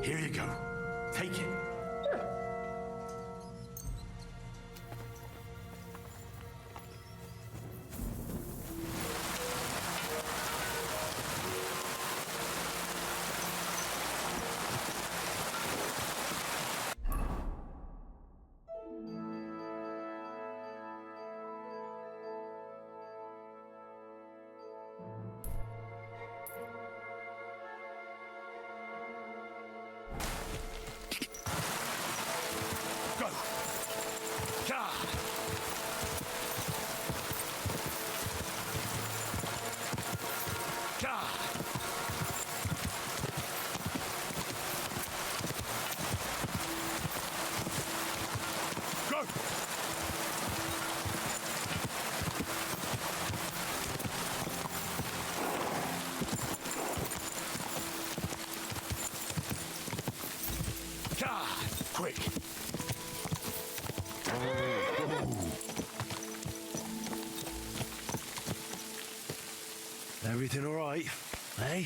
Here you go. Take it. Quick. Everything all right, eh?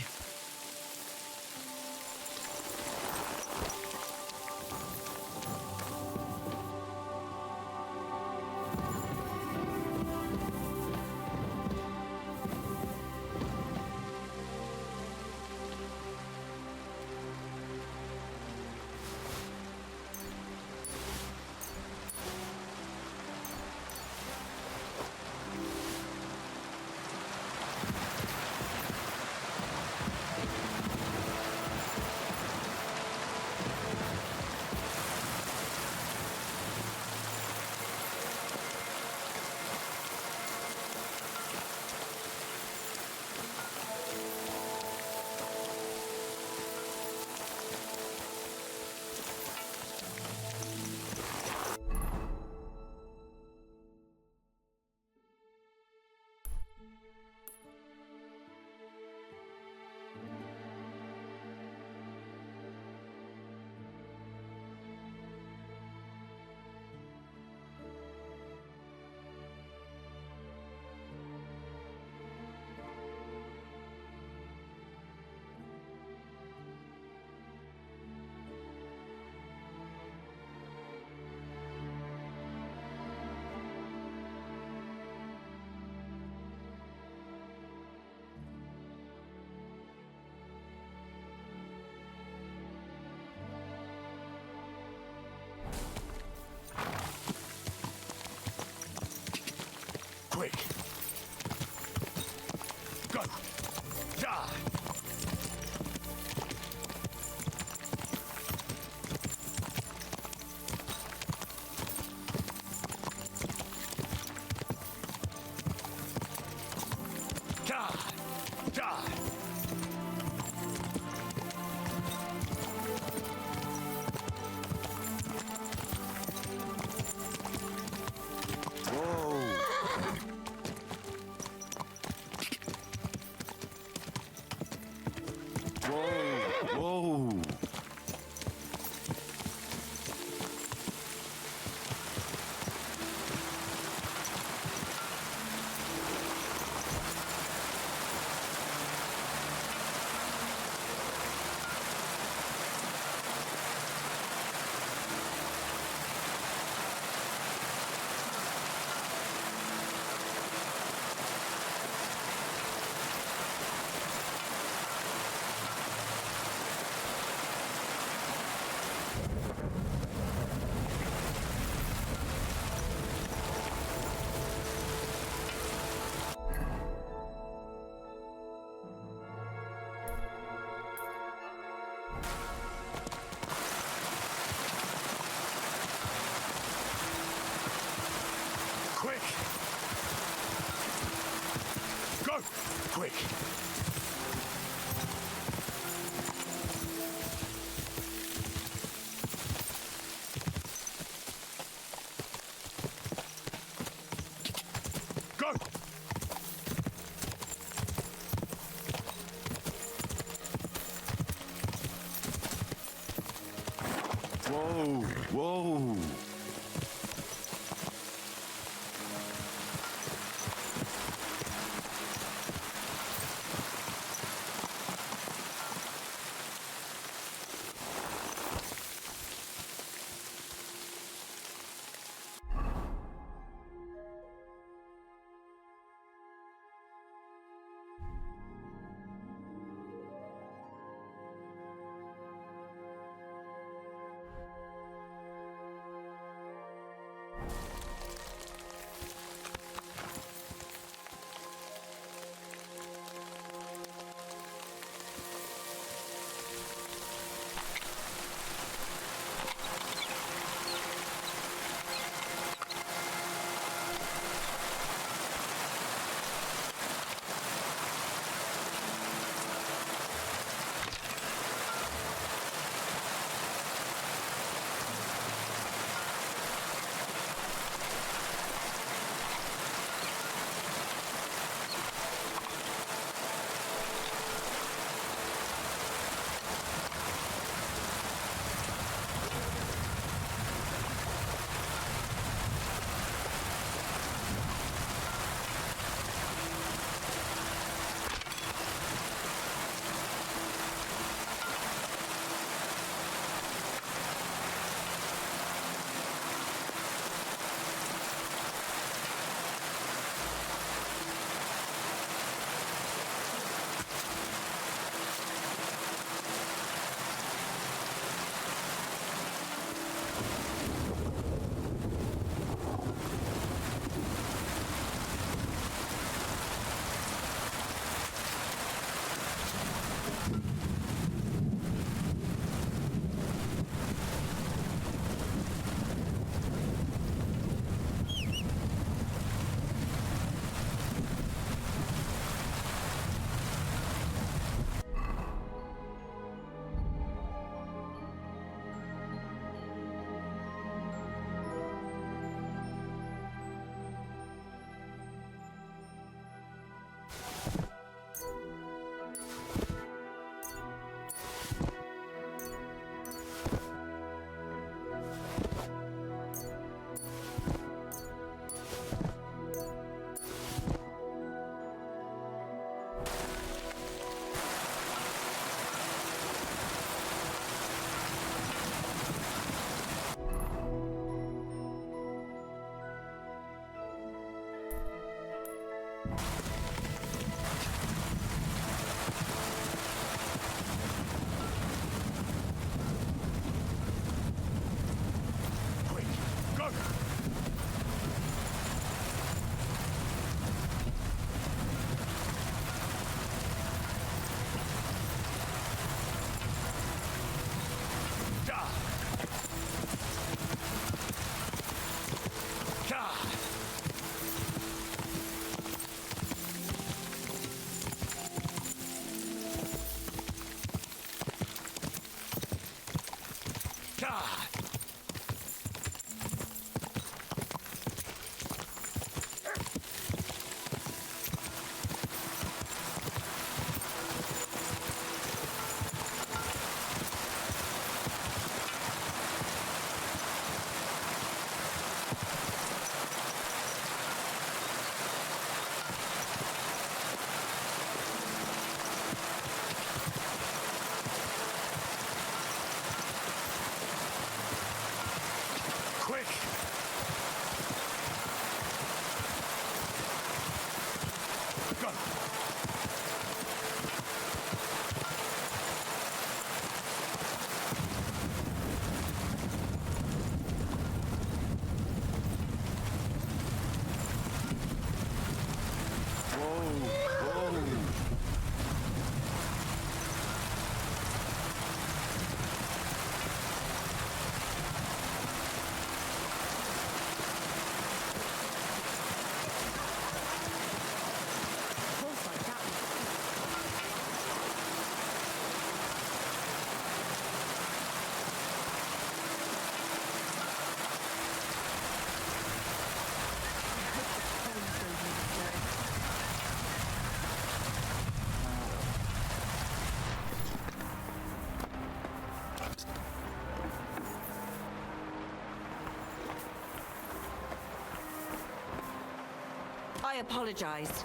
I apologize.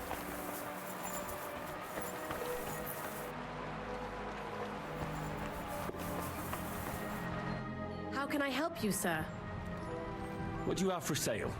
How can I help you, sir? What do you have for sale?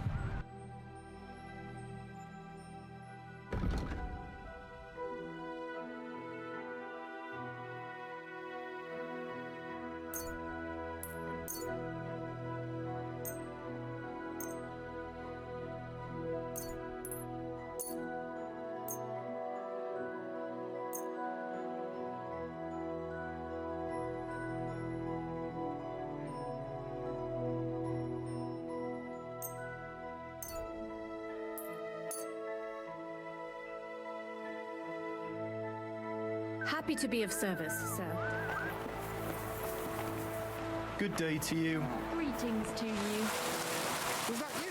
Happy to be of service, sir. Good day to you. Greetings to you. Was that you?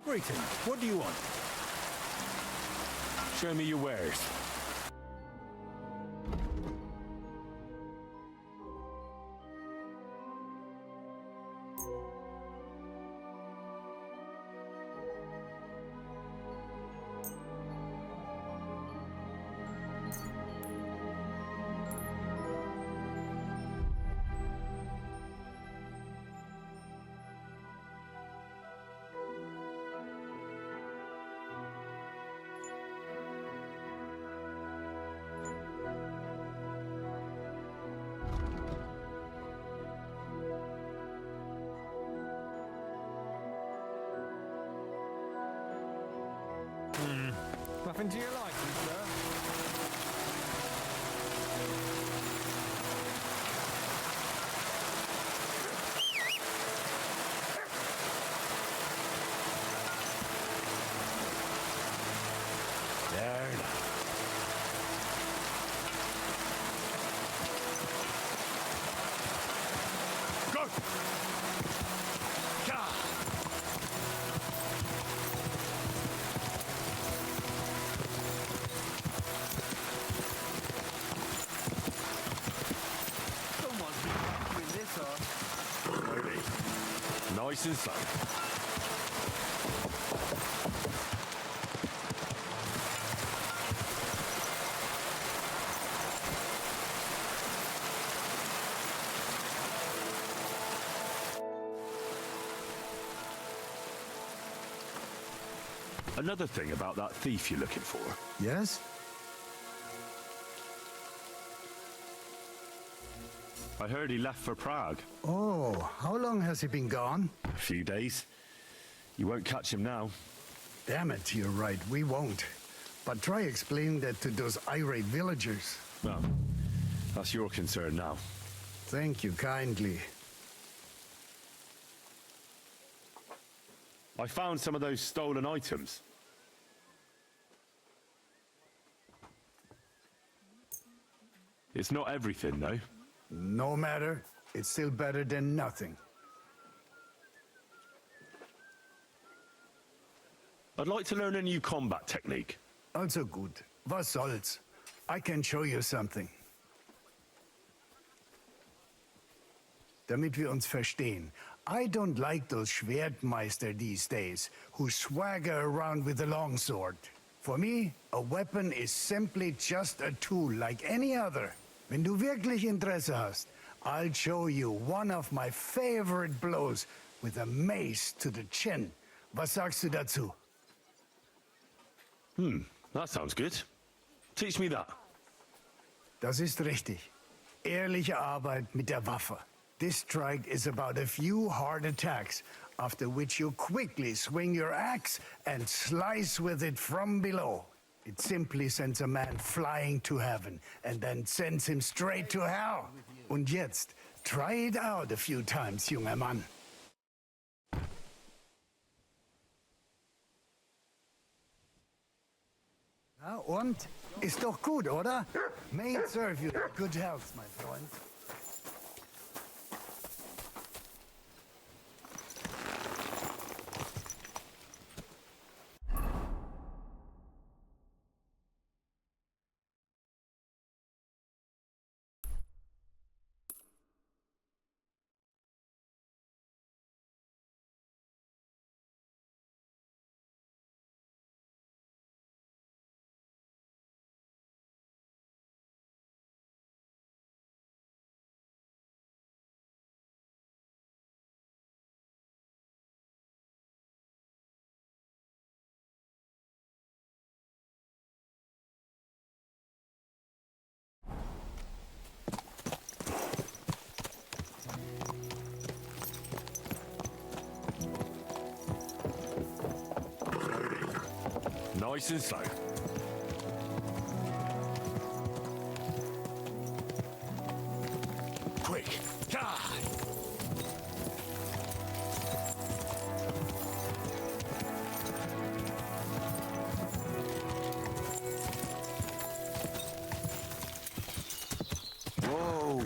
Greetings. What do you want? Show me your wares. Nothing to your liking, sir? Go! Gah! Someone's been doing this, Slowly. Nice and slow. Another thing about that thief you're looking for. Yes? I heard he left for Prague. Oh, how long has he been gone? A few days. You won't catch him now. Damn it, you're right, we won't. But try explaining that to those irate villagers. Well, that's your concern now. Thank you kindly. I found some of those stolen items. It's not everything, though. No matter, it's still better than nothing. I'd like to learn a new combat technique. Also gut. Was soll's? I can show you something. Damit wir uns verstehen, I don't like those Schwertmeister these days who swagger around with a longsword. For me, a weapon is simply just a tool like any other. Wenn du wirklich Interesse hast, I'll show you one of my favorite blows with a mace to the chin. Was sagst du dazu? That sounds good. Teach me that. Das ist richtig. Ehrliche Arbeit mit der Waffe. This strike is about a few hard attacks, after which you quickly swing your axe and slice with it from below. It simply sends a man flying to heaven and then sends him straight to hell. Und jetzt, try it out a few times, junger Mann. Na und? Ist doch gut, oder? May it serve you good health, my friend. Nice and slow. Quick. Ah! Whoa.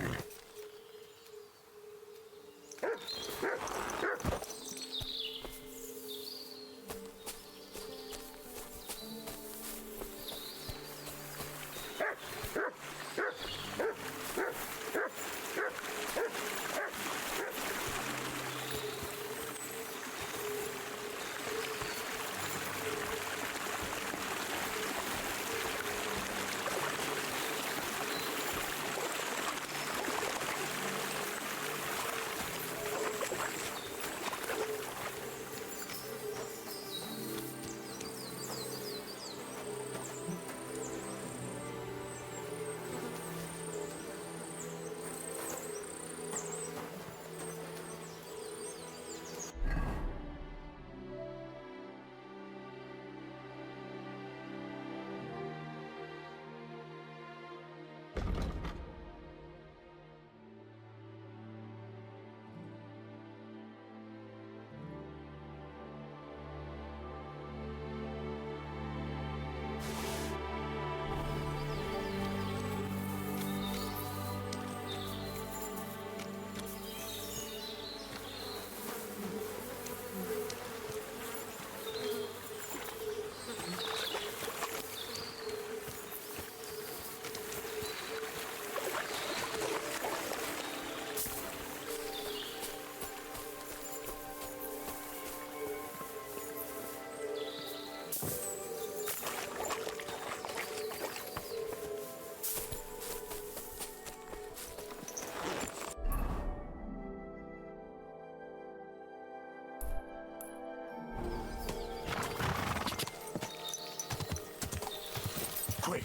Quick.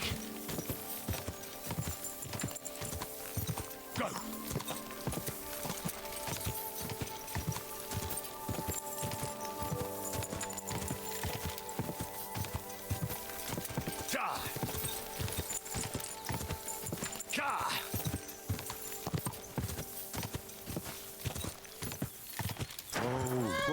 Go. Die. Ka. Oh.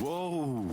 Whoa!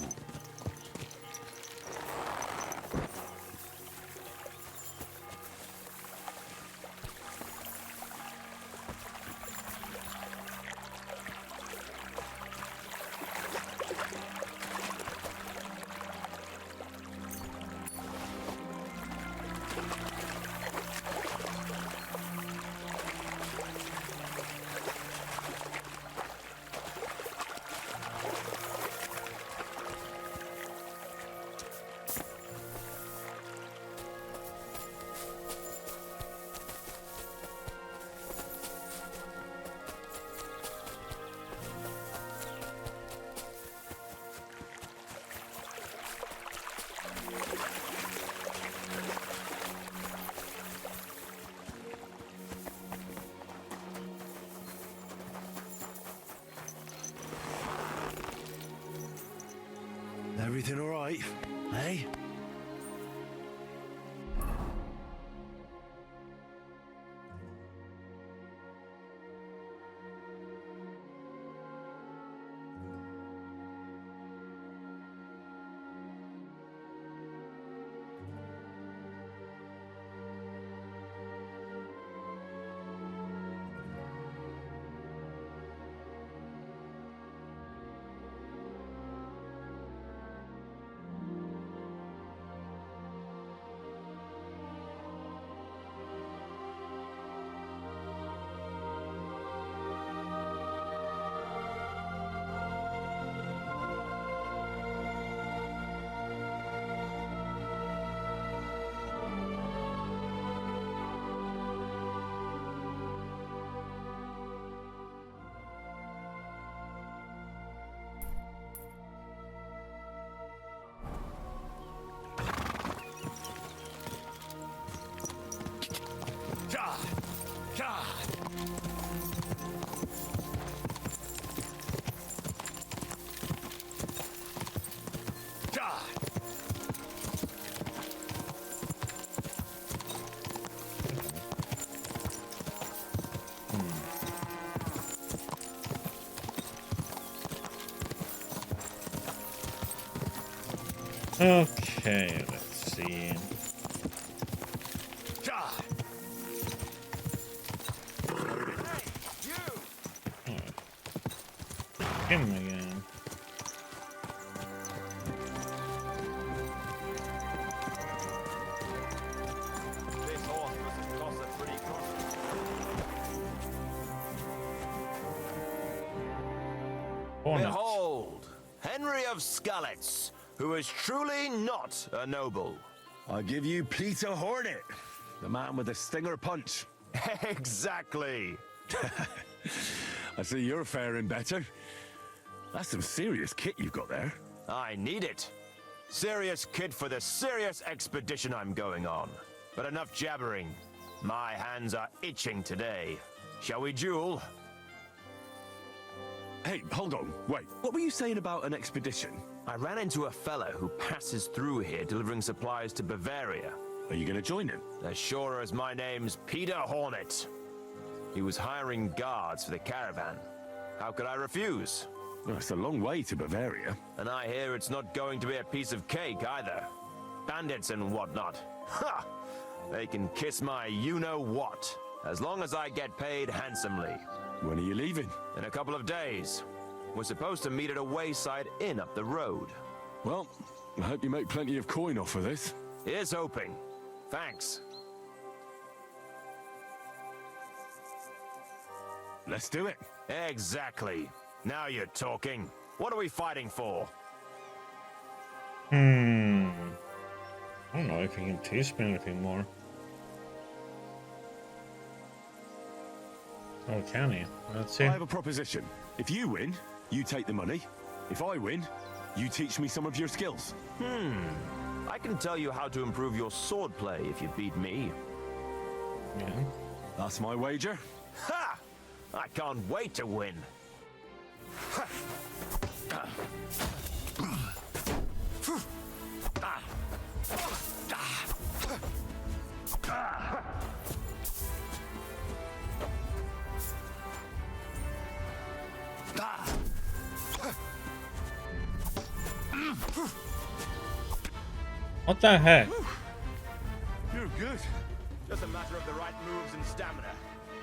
Everything all right, hey? Okay, let's see. Him again. Behold, Henry of Skalitz, who is truly not a noble. I give you Peter Hornet, the man with the stinger punch. Exactly. I see you're faring better. That's some serious kit you've got there. I need it. Serious kit for the serious expedition I'm going on. But enough jabbering. My hands are itching today. Shall we duel? Hey, hold on. Wait, what were you saying about an expedition? I ran into a fellow who passes through here delivering supplies to Bavaria. Are you going to join him? As sure as my name's Peter Hornet. He was hiring guards for the caravan. How could I refuse? Well, it's a long way to Bavaria. And I hear it's not going to be a piece of cake either. Bandits and whatnot. Ha! They can kiss my you-know-what, as long as I get paid handsomely. When are you leaving? In a couple of days. We're supposed to meet at a wayside inn up the road. Well, I hope you make plenty of coin off of this. Here's hoping. Thanks. Let's do it. Exactly. Now you're talking. What are we fighting for? I don't know if you can teach me anything more. Oh, can he? Let's see. I have a proposition. If you win, you take the money. If I win, you teach me some of your skills. I can tell you how to improve your swordplay if you beat me. Yeah. That's my wager. Ha! I can't wait to win. What the heck? You're good. Just a matter of the right moves and stamina.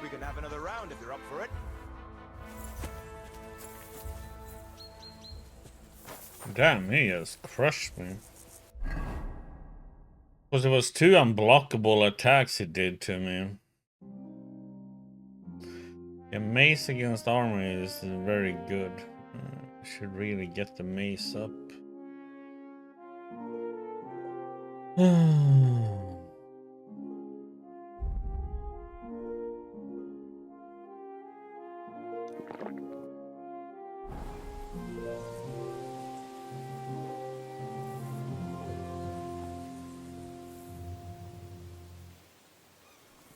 We can have another round if you're up for it. Damn, he has crushed me. Because it was two unblockable attacks he did to me. A mace against armor is very good. Should really get the mace up.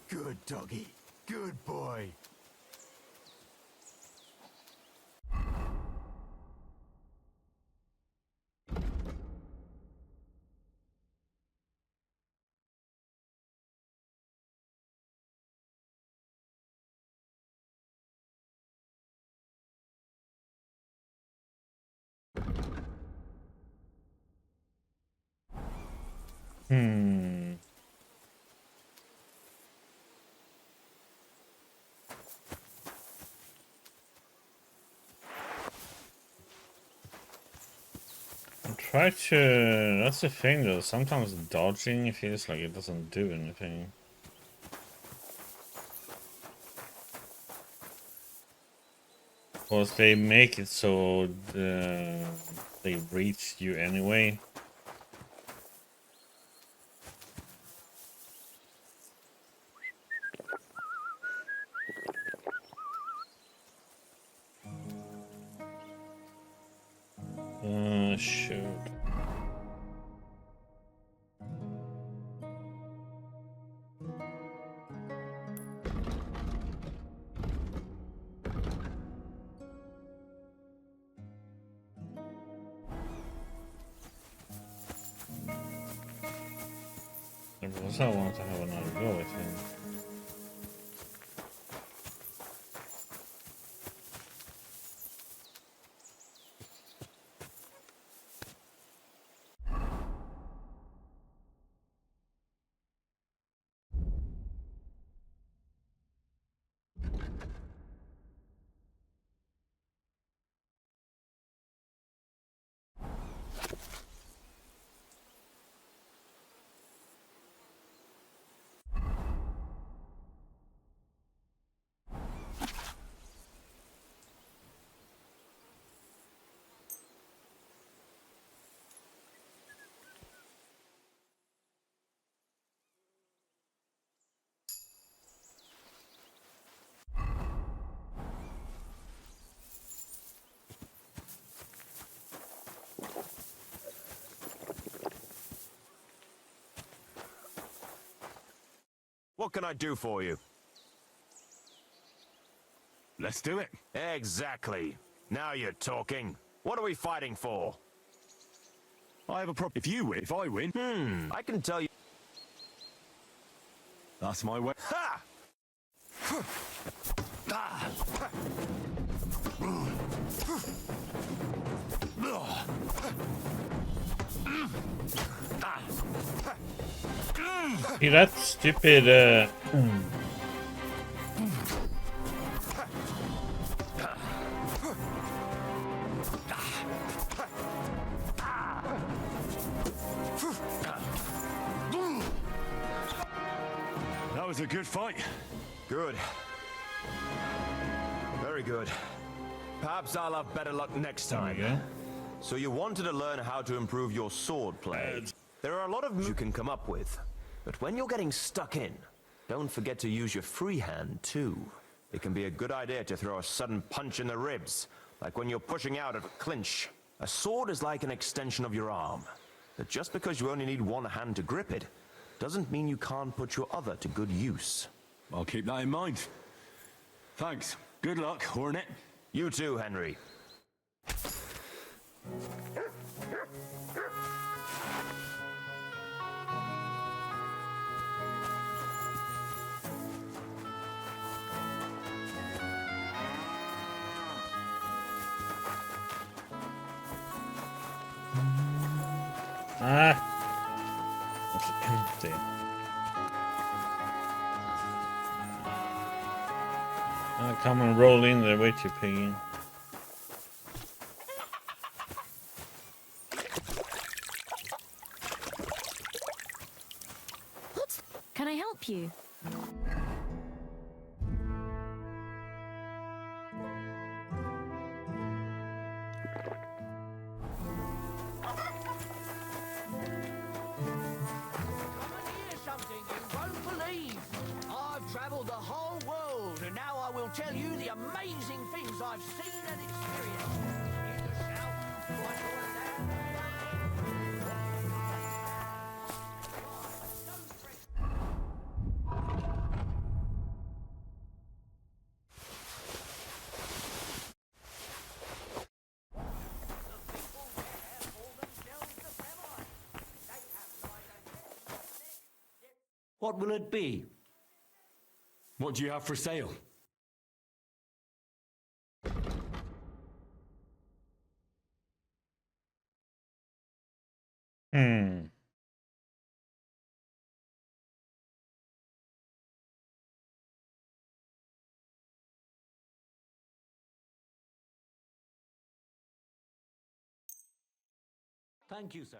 Good doggy. Good boy. Try to... That's the thing though, sometimes dodging feels like it doesn't do anything. Because they make it so they reach you anyway. Shoot. Because I want to have another go with him. What can I do for you? Let's do it. Exactly. Now you're talking. What are we fighting for? I have a problem. If you win, if I win, I can tell you. that's my way. Ha! See that stupid That was a good fight. Good. Very good. Perhaps I'll have better luck next time. So you wanted to learn how to improve your sword play. There are a lot of moves you can come up with. But when you're getting stuck in, don't forget to use your free hand too. It can be a good idea to throw a sudden punch in the ribs, like when you're pushing out of a clinch. A sword is like an extension of your arm. But just because you only need one hand to grip it, doesn't mean you can't put your other to good use. I'll keep that in mind. Thanks. Good luck, Hornet. You too, Henry. come and roll in there with you, Piggy. What? Can I help you? I've travelled the whole world, and now I will tell you the amazing things I've seen and experienced. In the south, I saw a land. What will it be? What do you have for sale? Hmm. Thank you, sir.